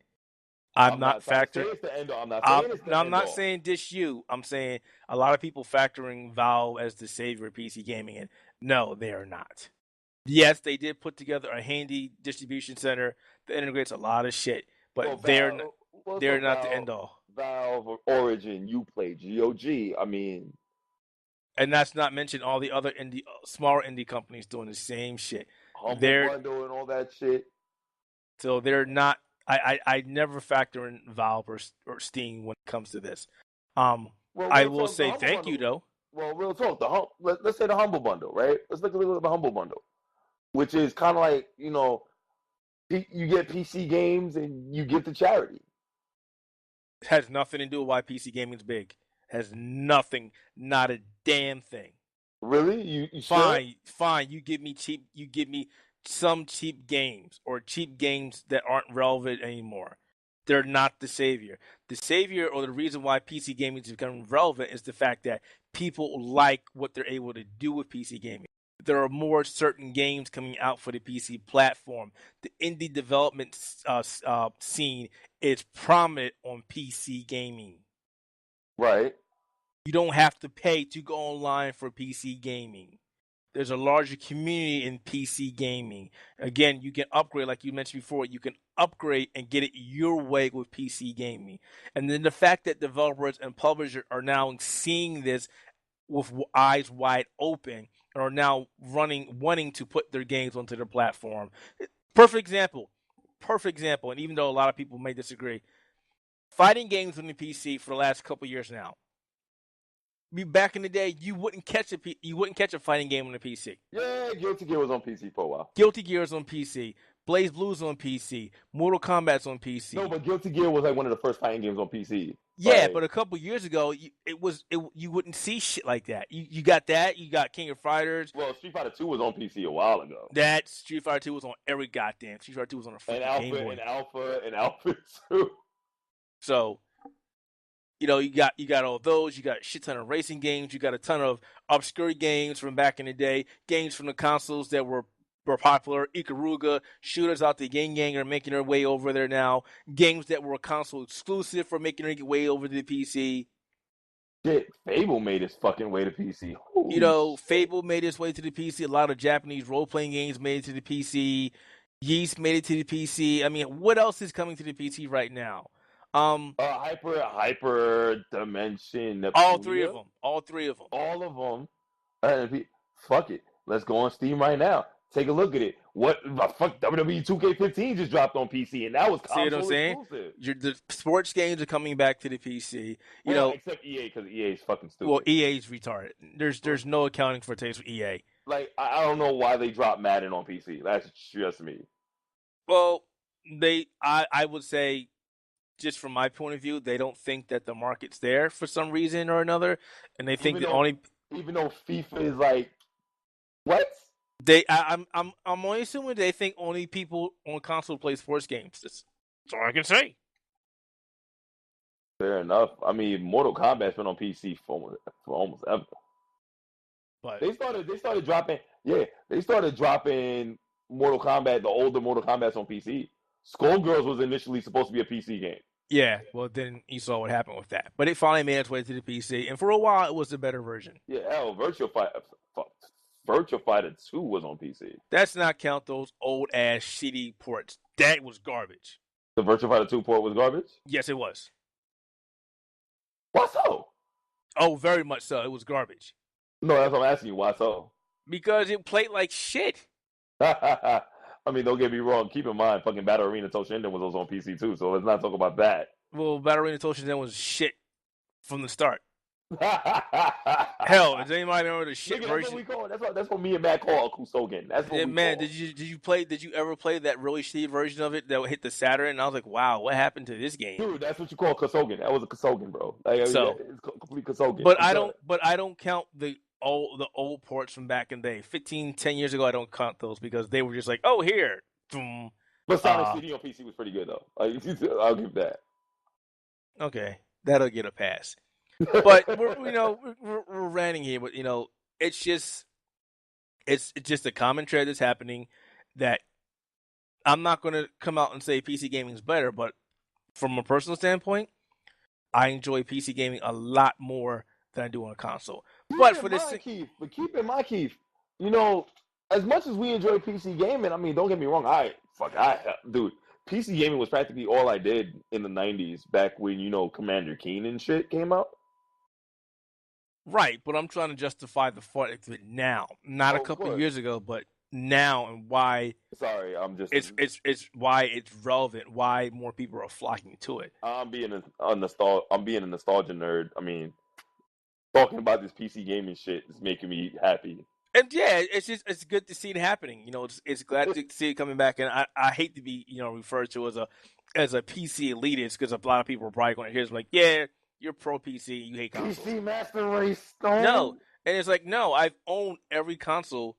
I'm not factoring. It's the end all. I'm not saying it's the end all. I'm not saying dish you. I'm saying a lot of people factoring Valve as the savior of PC gaming, and no, they are not. Yes, they did put together a handy distribution center that integrates a lot of shit, but they're not the end all. Valve, Origin, Uplay, GOG. I mean, and that's not mentioned all the other smaller indie companies doing the same shit. Humble Bundle and all that shit. So they're not. I never factor in Valve or Steam when it comes to this. I will say thank you though. Well, real talk. Let's say the Humble Bundle, right? Let's look at the Humble Bundle, which is kind of like, you know, you get PC games and you get the charity. It has nothing to do with why PC gaming's big. It has nothing, not a damn thing. Really? You fine, sure? Fine. You give me some cheap games or cheap games that aren't relevant anymore. They're not the savior. The savior or the reason why PC gaming is becoming relevant is the fact that people like what they're able to do with PC gaming. There are more certain games coming out for the PC platform. The indie development scene is prominent on PC gaming. Right. You don't have to pay to go online for PC gaming. There's a larger community in PC gaming. Again, you can upgrade, like you mentioned before, you can upgrade and get it your way with PC gaming. And then the fact that developers and publishers are now seeing this with eyes wide open and are now wanting to put their games onto their platform. Perfect example. And even though a lot of people may disagree, fighting games on the PC for the last couple years now. Back in the day, you wouldn't catch a fighting game on the PC. Yeah, Guilty Gear was on PC for a while. Guilty Gear is on PC. Blaze Blue's on PC. Mortal Kombat's on PC. No, but Guilty Gear was like one of the first fighting games on PC. Yeah, but a couple years ago, you wouldn't see shit like that. You got that. You got King of Fighters. Well, Street Fighter 2 was on PC a while ago. That Street Fighter 2 was on every goddamn. Street Fighter 2 was on a fucking Game Boy. And Alpha 2. So, you know, you got all those. You got a shit ton of racing games. You got a ton of obscure games from back in the day. Games from the consoles that were popular. Ikaruga, shooters out the Yang Gang are making their way over there now. Games that were console exclusive for making their way over to the PC. Shit, Fable made its fucking way to PC. Holy you know, Fable made its way to the PC. A lot of Japanese role-playing games made it to the PC. Yeast made it to the PC. I mean, what else is coming to the PC right now? Hyper Dimension. Neptunia. All three of them. All of them. Fuck it. Let's go on Steam right now. Take a look at it. What the fuck? WWE 2K15 just dropped on PC, and that was console exclusive. See what I'm saying? The sports games are coming back to the PC. You know, except EA, because EA is fucking stupid. Well, EA's retarded. There's no accounting for taste with EA. Like, I don't know why they dropped Madden on PC. That's just me. Well, I would say, just from my point of view, they don't think that the market's there for some reason or another, and they think even though FIFA is like, what? I'm only assuming they think only people on console play sports games. That's all I can say. Fair enough. I mean, Mortal Kombat's been on PC for almost ever. But they started dropping. Yeah, they started dropping Mortal Kombat, the older Mortal Kombat's on PC. Skullgirls was initially supposed to be a PC game. Yeah, well, then you saw what happened with that. But it finally made its way to the PC, and for a while, it was the better version. Yeah, hell, Virtua Fighter 2 was on PC. That's not count those old-ass shitty ports. That was garbage. The Virtua Fighter 2 port was garbage? Yes, it was. Why so? Oh, very much so. It was garbage. No, that's what I'm asking you. Why so? Because it played like shit. I mean, don't get me wrong. Keep in mind, fucking Battle Arena Toshinden was also on PC too, so let's not talk about that. Well, Battle Arena Toshinden was shit from the start. Hell, does anybody remember the shit Nigga, that's what version? we call it. That's what me and Matt call a Kusogen. That's what Yeah, we man, call. did you ever play that really shitty version of it that hit the Saturn? And I was like, wow, what happened to this game? Dude, that's what you call Kusogen. That was a Kusogen, bro. Like, So, it's complete Kusogen. but For sure. I don't count the old ports from back in the day. 10 years ago, I don't count those because they were just like, oh, here. Boom. But Sonic City on PC was pretty good though. Like, I'll give that. Okay, that'll get a pass. But we're ranting here, but it's just a common trend that's happening that I'm not going to come out and say PC gaming is better, but from a personal standpoint, I enjoy PC gaming a lot more than I do on a console. But keep in mind, Keith, as much as we enjoy PC gaming, I mean, don't get me wrong, dude, PC gaming was practically all I did in the 90s back when, Commander Keen and shit came out. Right, but I'm trying to justify the fact of it now, not a couple of years ago, but now, and why. Sorry, I'm just. It's why it's relevant. Why more people are flocking to it. I'm being a nostalgia nerd. I mean, talking about this PC gaming shit is making me happy. And yeah, it's good to see it happening. It's glad to see it coming back. And I hate to be referred to as a PC elitist because a lot of people are probably going to hear it's like, yeah, you're pro PC, you hate consoles. PC Master Race Stone. No, and it's like, no, I've owned every console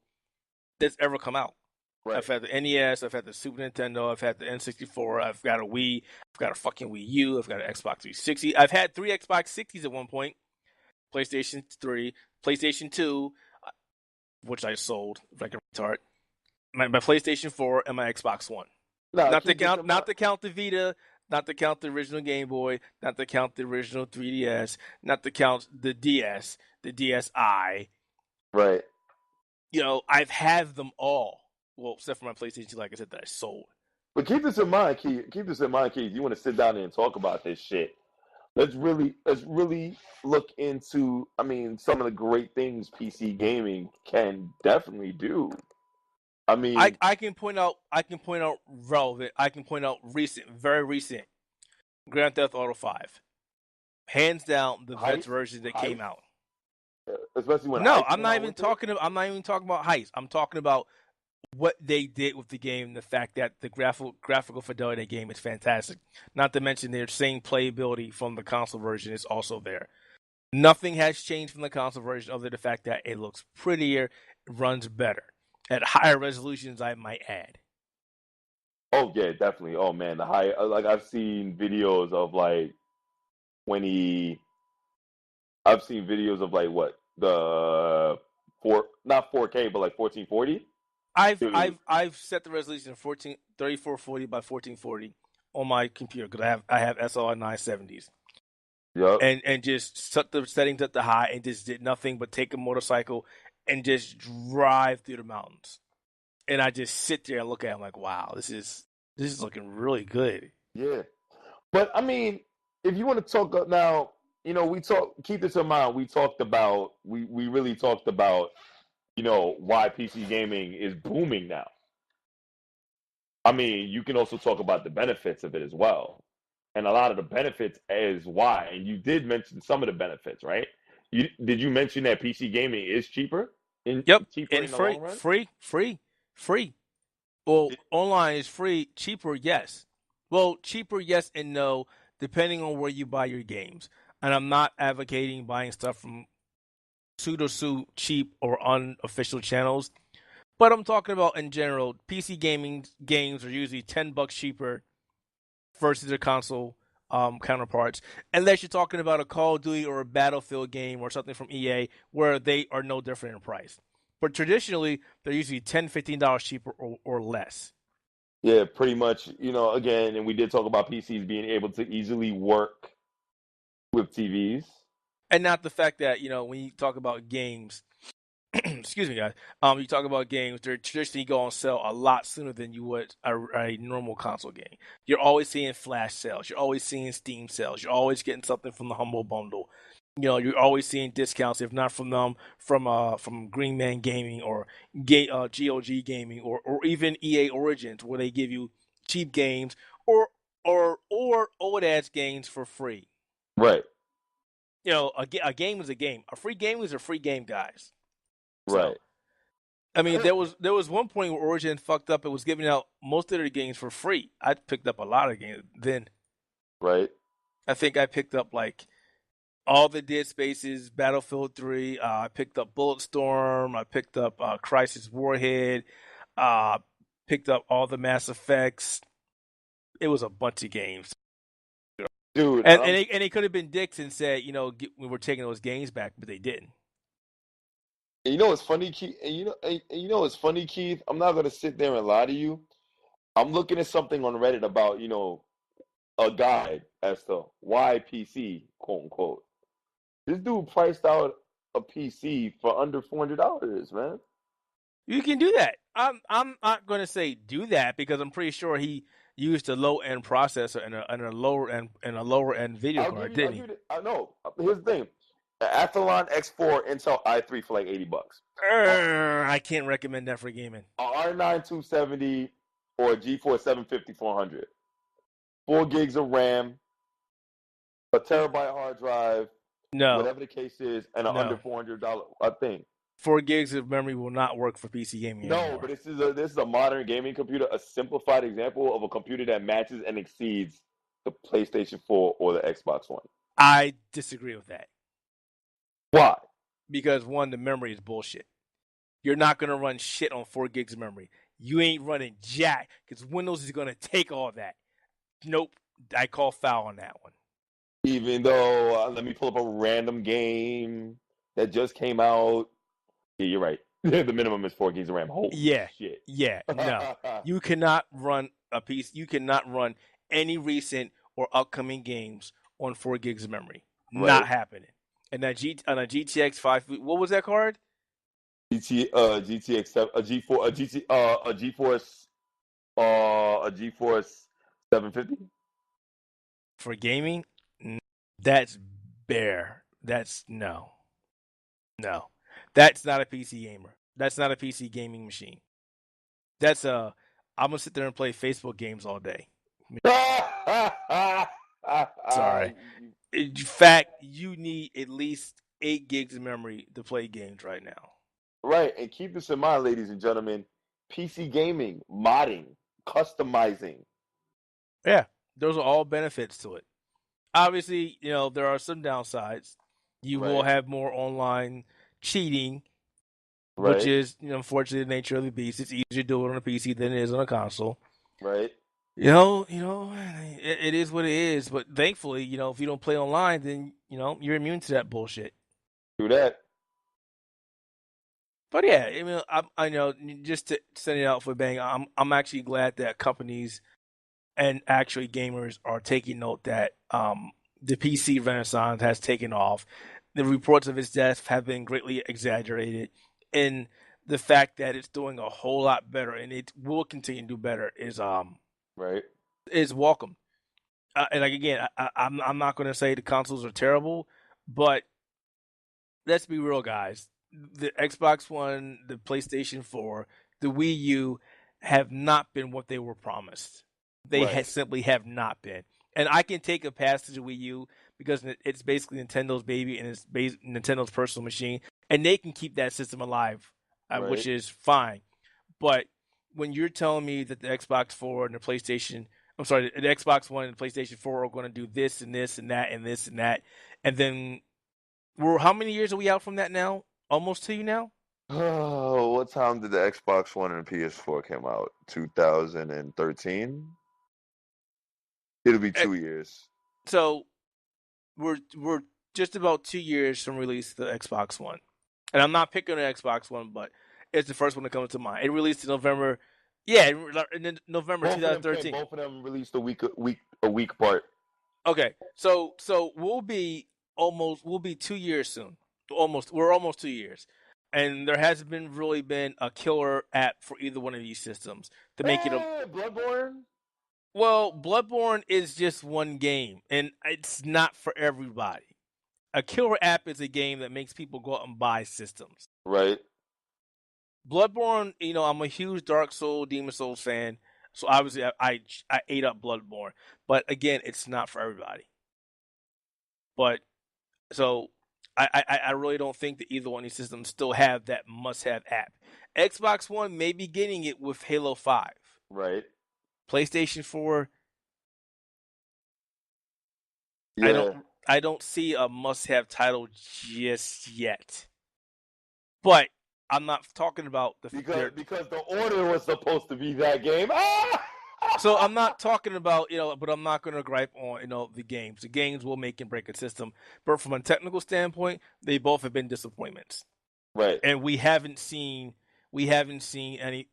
that's ever come out. Right. I've had the NES, I've had the Super Nintendo, I've had the N64, I've got a Wii, I've got a fucking Wii U, I've got an Xbox 360. I've had 3 Xbox 60s at one point. PlayStation 3, PlayStation 2, which I sold like a retard. My PlayStation 4 and my Xbox One. Not to count the Vita, not to count the original Game Boy, not to count the original 3DS, not to count the DS, the DSi. Right. I've had them all. Well, except for my PlayStation 2, like I said, that I sold. But keep this in mind, Keith. You want to sit down and talk about this shit. Let's really look into, some of the great things PC gaming can definitely do. I mean, I can point out relevant. I can point out very recent Grand Theft Auto 5. Hands down, the Vets version that came out. Especially when I'm not even talking about heist. I'm talking about what they did with the game, the fact that the graphical fidelity of the game is fantastic. Not to mention their same playability from the console version is also there. Nothing has changed from the console version other than the fact that it looks prettier, it runs better. At higher resolutions, I might add. Oh, yeah, definitely. Oh, man, the high, I've seen videos of, I've seen videos of, not 4K, but, 1440. I've set the resolution to 3440 by 1440 on my computer because I have SLR 970s. Yep. And just set the settings at the high and just did nothing but take a motorcycle and just drive through the mountains. And I just sit there and look at it, I'm like, wow, this is looking really good. Yeah. But if you want to talk now, keep this in mind. We really talked about, why PC gaming is booming now. You can also talk about the benefits of it as well. And a lot of the benefits is why. And you did mention some of the benefits, right? Did you mention that PC gaming is cheaper? Cheaper and free. Well, online is free. Cheaper, yes. Well, cheaper, yes and no, depending on where you buy your games. And I'm not advocating buying stuff from pseudo cheap or unofficial channels. But I'm talking about in general, PC gaming games are usually $10 cheaper versus their console counterparts. Unless you're talking about a Call of Duty or a Battlefield game or something from EA where they are no different in price. But traditionally, they're usually $10, $15 cheaper or less. Yeah, pretty much. Again, and we did talk about PCs being able to easily work with TVs. And not the fact that, when you talk about games, excuse me, guys, you talk about games, they're traditionally go on sale a lot sooner than you would a normal console game. You're always seeing flash sales. You're always seeing Steam sales. You're always getting something from the Humble Bundle. You're always seeing discounts, if not from them, from Green Man Gaming or GOG Gaming or even EA Origins, where they give you cheap games or old ass games for free. Right. a game is a game. A free game is a free game, guys. So, Right. I mean, there was one point where Origin fucked up and was giving out most of their games for free. I picked up a lot of games then. Right. I think I picked up like all the Dead Spaces, Battlefield 3. I picked up Bulletstorm. I picked up Crisis Warhead. Picked up all the Mass Effects. It was a bunch of games. Dude. And they could have been dicks and said, we were taking those games back, but they didn't. And you know what's funny, Keith? And you know what's funny, Keith? I'm not gonna sit there and lie to you. I'm looking at something on Reddit about, a guide as to why PC, quote unquote. This dude priced out a PC for under $400, man. You can do that. I'm not going to say do that because I'm pretty sure he used a low end processor and a lower end video card, didn't he? I know. Here's the thing: the Athlon X4 Intel i3 for like $80. I can't recommend that for gaming. A R9 270 or a GeForce 750 400. 4 gigs of RAM, a terabyte hard drive, whatever the case is, and under $400 thing. 4 gigs of memory will not work for PC gaming anymore. But this is a modern gaming computer, a simplified example of a computer that matches and exceeds the PlayStation 4 or the Xbox One. I disagree with that. Why? Because one, the memory is bullshit. You're not going to run shit on 4 gigs of memory. You ain't running jack because Windows is going to take all that. Nope. I call foul on that one. Even though, let me pull up a random game that just came out. Yeah, you're right. The minimum is 4 gigs of RAM. Holy shit. Yeah, no. You cannot run a piece. You cannot run any recent or upcoming games on 4 gigs of memory. Right. Not happening. And that on a GTX 5, what was that card? GTX, a GeForce 750 for gaming. That's bare. That's no. That's not a PC gamer. That's not a PC gaming machine. That's I'm gonna sit there and play Facebook games all day. Sorry. In fact, you need at least 8 gigs of memory to play games right now. Right, and keep this in mind, ladies and gentlemen. PC gaming, modding, customizing. Yeah, those are all benefits to it. Obviously, there are some downsides. You will have more online cheating, which is, unfortunately, the nature of the beast. It's easier to do it on a PC than it is on a console. Right. It is what it is. But thankfully, if you don't play online, then, you're immune to that bullshit. Do that. But yeah, I know, just to send it out for a bang, I'm actually glad that companies and actually gamers are taking note that the PC renaissance has taken off. The reports of its death have been greatly exaggerated, and the fact that it's doing a whole lot better and it will continue to do better is is welcome. And like again, I'm not going to say the consoles are terrible, but let's be real, guys. The Xbox One, the PlayStation 4, the Wii U have not been what they were promised. They simply have not been. And I can take a pass to the Wii U because it's basically Nintendo's baby and it's Nintendo's personal machine. And they can keep that system alive, which is fine. But when you're telling me that the Xbox 4 and the Xbox One and the PlayStation 4 are going to do this and this and that and this and that, and then how many years are we out from that now? Almost 2 now? Oh, what time did the Xbox One and PS4 come out? 2013? It'll be 2 years. So we're just about 2 years from release of the Xbox One. And I'm not picking the Xbox One, but it's the first one that comes to mind. It released in November. Yeah, in November 2013. Both of them released a week apart. Okay. So we'll be 2 years soon. We're almost 2 years. And there hasn't really been a killer app for either one of these systems to make it Bloodborne? Well, Bloodborne is just one game, and it's not for everybody. A killer app is a game that makes people go out and buy systems. Right. Bloodborne, I'm a huge Dark Souls, Demon Souls fan, so obviously I ate up Bloodborne. But again, it's not for everybody. But So I really don't think that either one of these systems still have that must-have app. Xbox One may be getting it with Halo 5. Right. PlayStation 4, Yeah. I don't see a must-have title just yet. But I'm not talking about Because the order was supposed to be that game. So I'm not talking about, but I'm not going to gripe on, the games. The games will make and break a system. But from a technical standpoint, they both have been disappointments. Right. And we haven't seen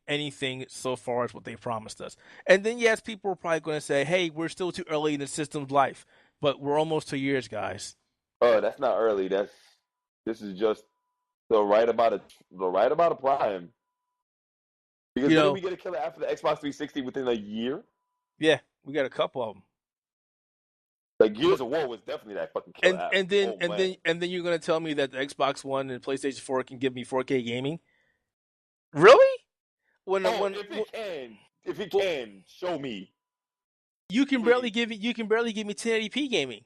anything so far as what they promised us. And then, yes, people are probably going to say, hey, we're still too early in the system's life. But we're almost 2 years, guys. Oh, that's not early. This is just the right about a prime. Because didn't we get a killer app for the Xbox 360 within a year? Yeah, we got a couple of them. Like Gears of War was definitely that fucking killer app. And then you're going to tell me that the Xbox One and PlayStation 4 can give me 4K gaming? Really? If it can, show me. You can barely give me 1080p gaming.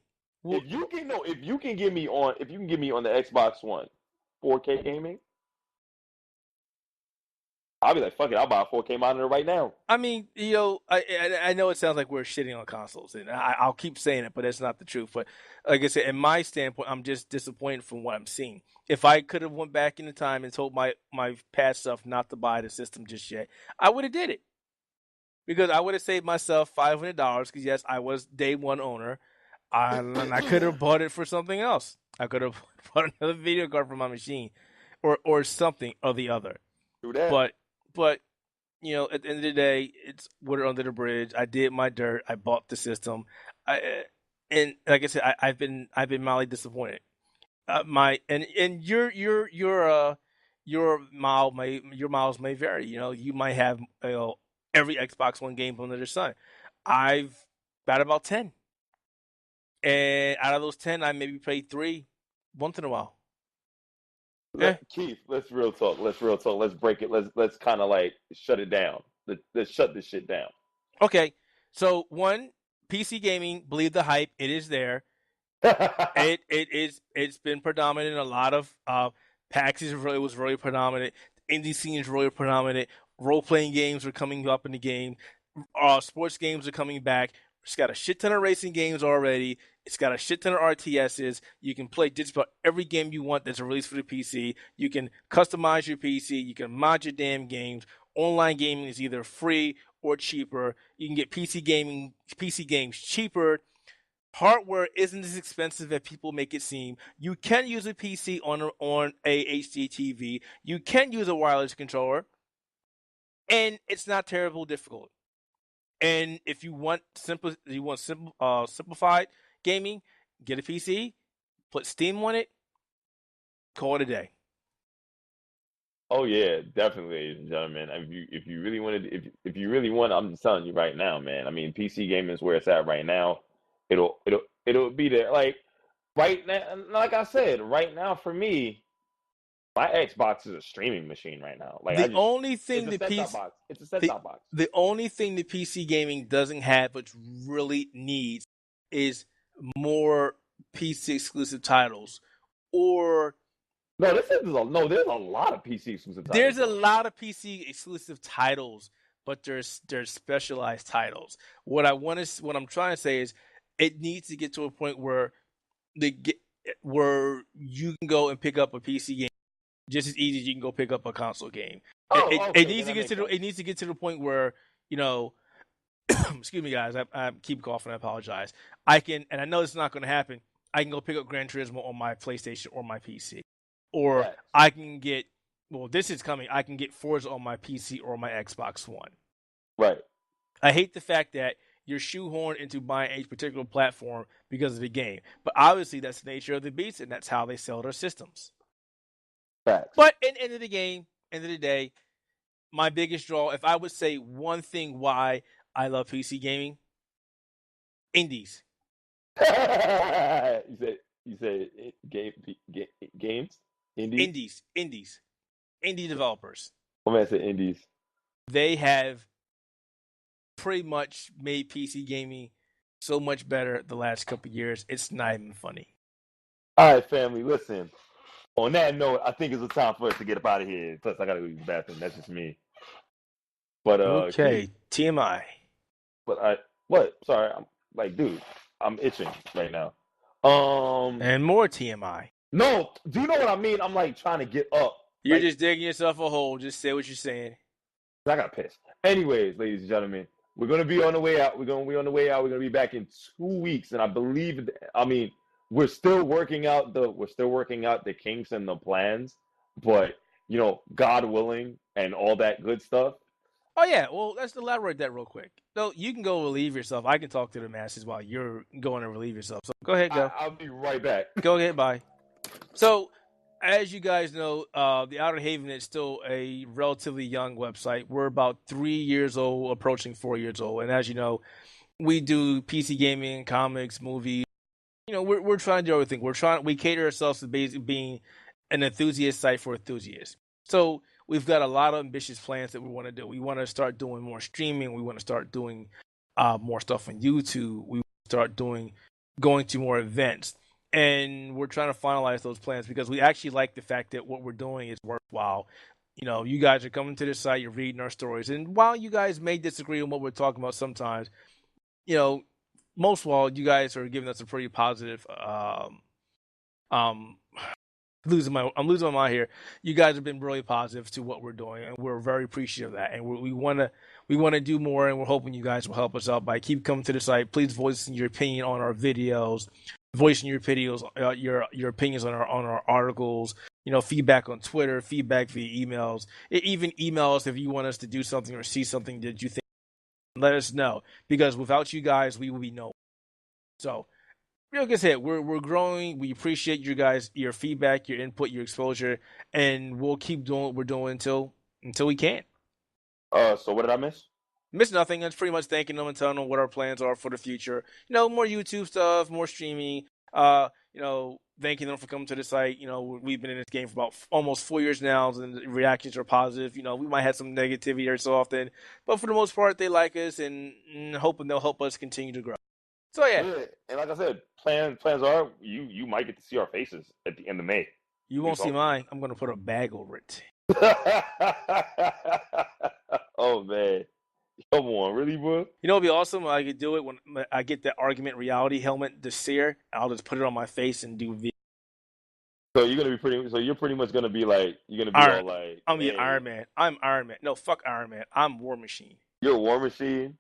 If you can give me on the Xbox One 4K gaming, I'll be like, fuck it, I'll buy a 4K monitor right now. I mean, I know it sounds like we're shitting on consoles, and I'll keep saying it, but that's not the truth. But like I said, in my standpoint, I'm just disappointed from what I'm seeing. If I could have went back in the time and told my past self not to buy the system just yet, I would have did it. Because I would have saved myself $500, because yes, I was day one owner, and I could have bought it for something else. I could have bought another video card for my machine, or something or the other. Do that. But at the end of the day, it's water under the bridge. I did my dirt. I bought the system. And like I said, I've been mildly disappointed. Your miles may vary. You might have every Xbox One game under the sun. I've got about 10, and out of those 10, I maybe played 3 once in a while. Keith, let's real talk. Let's break it. Let's kind of like shut it down. Let's shut this shit down. Okay, so one, PC gaming, believe the hype. It is there. It's been predominant in a lot of PAX. Was really predominant. Indie scene is really predominant. Role playing games are coming up in the game. Sports games are coming back. It's got a shit ton of racing games already. It's got a shit ton of RTSs. You can play just about every game you want that's released for the PC. You can customize your PC. You can mod your damn games. Online gaming is either free or cheaper. You can get PC games cheaper. Hardware isn't as expensive as people make it seem. You can use a PC on a HD TV. You can use a wireless controller, and it's not terribly difficult. And if you want simplified gaming, get a PC, put Steam on it, call it a day. Oh yeah, definitely, ladies and gentlemen. If you really want, I'm just telling you right now, man. I mean, PC gaming is where it's at right now. It'll be there. Like right now, like I said, right now for me, my Xbox is a streaming machine right now. Like the only thing the PC, it's a set-top box. The only thing the PC gaming doesn't have, but really needs, is more PC exclusive titles. Or there's a lot of PC exclusive titles. There's a lot of PC exclusive titles, but there's specialized titles. What I'm trying to say is, it needs to get to a point where where you can go and pick up a PC game just as easy as you can go pick up a console game. It needs to get to the point where, excuse me, guys, I keep coughing. I apologize. And I know it's not going to happen. I can go pick up Gran Turismo on my PlayStation or my PC, or yes. I can get. Well, this is coming. I can get Forza on my PC or my Xbox One. Right. I hate the fact that you're shoehorned into buying a particular platform because of the game. But obviously, that's the nature of the beast, and that's how they sell their systems. Facts. But at the end of the day, my biggest draw, if I would say one thing why I love PC gaming, indies. You said games? Indies. Indie developers. What man said indies? They have pretty much made PC gaming so much better the last couple of years. It's not even funny. All right, family, listen. On that note, I think it's a time for us to get up out of here. Plus, I gotta go use the bathroom. That's just me. But Okay, TMI. what? Sorry, I'm like, dude, I'm itching right now. And more TMI. No, do you know what I mean? I'm like trying to get up. You're just digging yourself a hole. Just say what you're saying. I got pissed. Anyways, ladies and gentlemen, we're gonna be on the way out. We're gonna be back in 2 weeks, and I believe. I mean, we're still working out the kinks and the plans, but God willing, and all that good stuff. Oh yeah, well let's elaborate that real quick. So you can go relieve yourself. I can talk to the masses while you're going to relieve yourself. So go ahead, go. I'll be right back. Go ahead, bye. So, as you guys know, the Outerhaven is still a relatively young website. We're about 3 years old, approaching 4 years old. And as you know, we do PC gaming, comics, movies. We're trying to do everything. We cater ourselves to basically being an enthusiast site for enthusiasts. So we've got a lot of ambitious plans that we want to do. We want to start doing more streaming. We want to start doing more stuff on YouTube. We want to start going to more events. And we're trying to finalize those plans because we actually like the fact that what we're doing is worthwhile. You guys are coming to the site, you're reading our stories. And while you guys may disagree on what we're talking about sometimes, most of all, you guys are giving us a pretty positive I'm losing my mind here. You guys have been really positive to what we're doing, and we're very appreciative of that. And we want to do more, and we're hoping you guys will help us out by keep coming to the site. Please voice your opinion on our videos, voicing your videos, your opinions on our articles. Feedback on Twitter, feedback via emails. Even email us if you want us to do something or see something that you think. Let us know, because without you guys, we will be nowhere. So, like I said, we're growing. We appreciate you guys, your feedback, your input, your exposure, and we'll keep doing what we're doing until we can. So what did I miss? Miss nothing. That's pretty much thanking them and telling them what our plans are for the future. More YouTube stuff, more streaming. Thanking them for coming to the site. We've been in this game for about almost 4 years now, and the reactions are positive. We might have some negativity every so often, but for the most part, they like us and hoping they'll help us continue to grow. So yeah, and like I said, plans are you might get to see our faces at the end of May. You won't see mine. I'm gonna put a bag over it. Oh man, come on, really, bro? It'd be awesome. I could do it when I get that Argument Reality helmet this year. I'll just put it on my face and do video. So you're pretty much gonna be like all like. I'm the Iron Man. I'm Iron Man. No, fuck Iron Man. I'm War Machine. You're War Machine.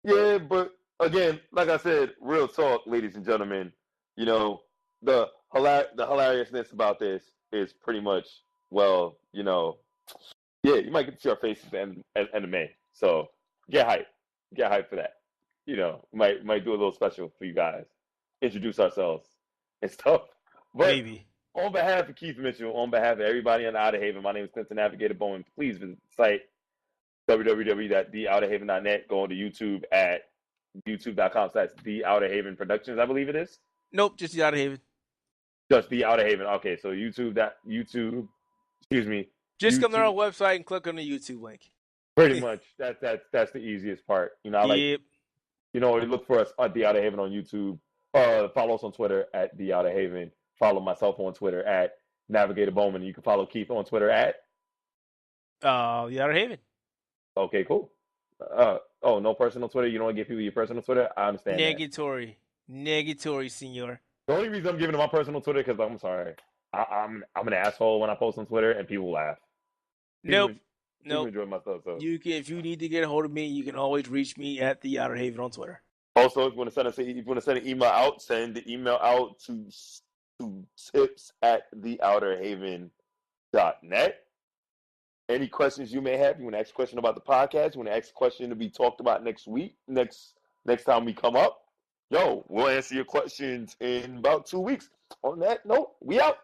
Yeah, but again, like I said, real talk, ladies and gentlemen. The hilariousness about this is pretty much, yeah, you might get to see our faces at the end of May. So get hype for that. Might do a little special for you guys, introduce ourselves and stuff. But maybe on behalf of Keith Mitchell, on behalf of everybody on Outerhaven, my name is Clinton Navigator Bowman. Please visit the site www.theouterhaven.net. Go on to YouTube at youtube.com/Theouterhaven Productions, I believe it is. Nope, just the Outerhaven. Just the Outerhaven. Okay, so excuse me. Just YouTube. come to our website and click on the YouTube link. Pretty much. That's the easiest part. Yep. Look for us at the Outerhaven on YouTube. Follow us on Twitter at the Outerhaven. Follow myself on Twitter at Navigator Bowman. You can follow Keith on Twitter at the Outerhaven. Okay, cool. No personal Twitter. You don't want to give people your personal Twitter. I understand. Negatory, senor. The only reason I'm giving them my personal Twitter because I'm sorry, I'm an asshole when I post on Twitter and people laugh. Nope. Enjoy my stuff. So if you need to get a hold of me, you can always reach me at the Outerhaven on Twitter. Also, if you want to send an email out, send the email out to tips@theouterhaven.net. Any questions you may have, you want to ask a question about the podcast, you want to ask a question to be talked about next week, next time we come up, we'll answer your questions in about 2 weeks. On that note, we out.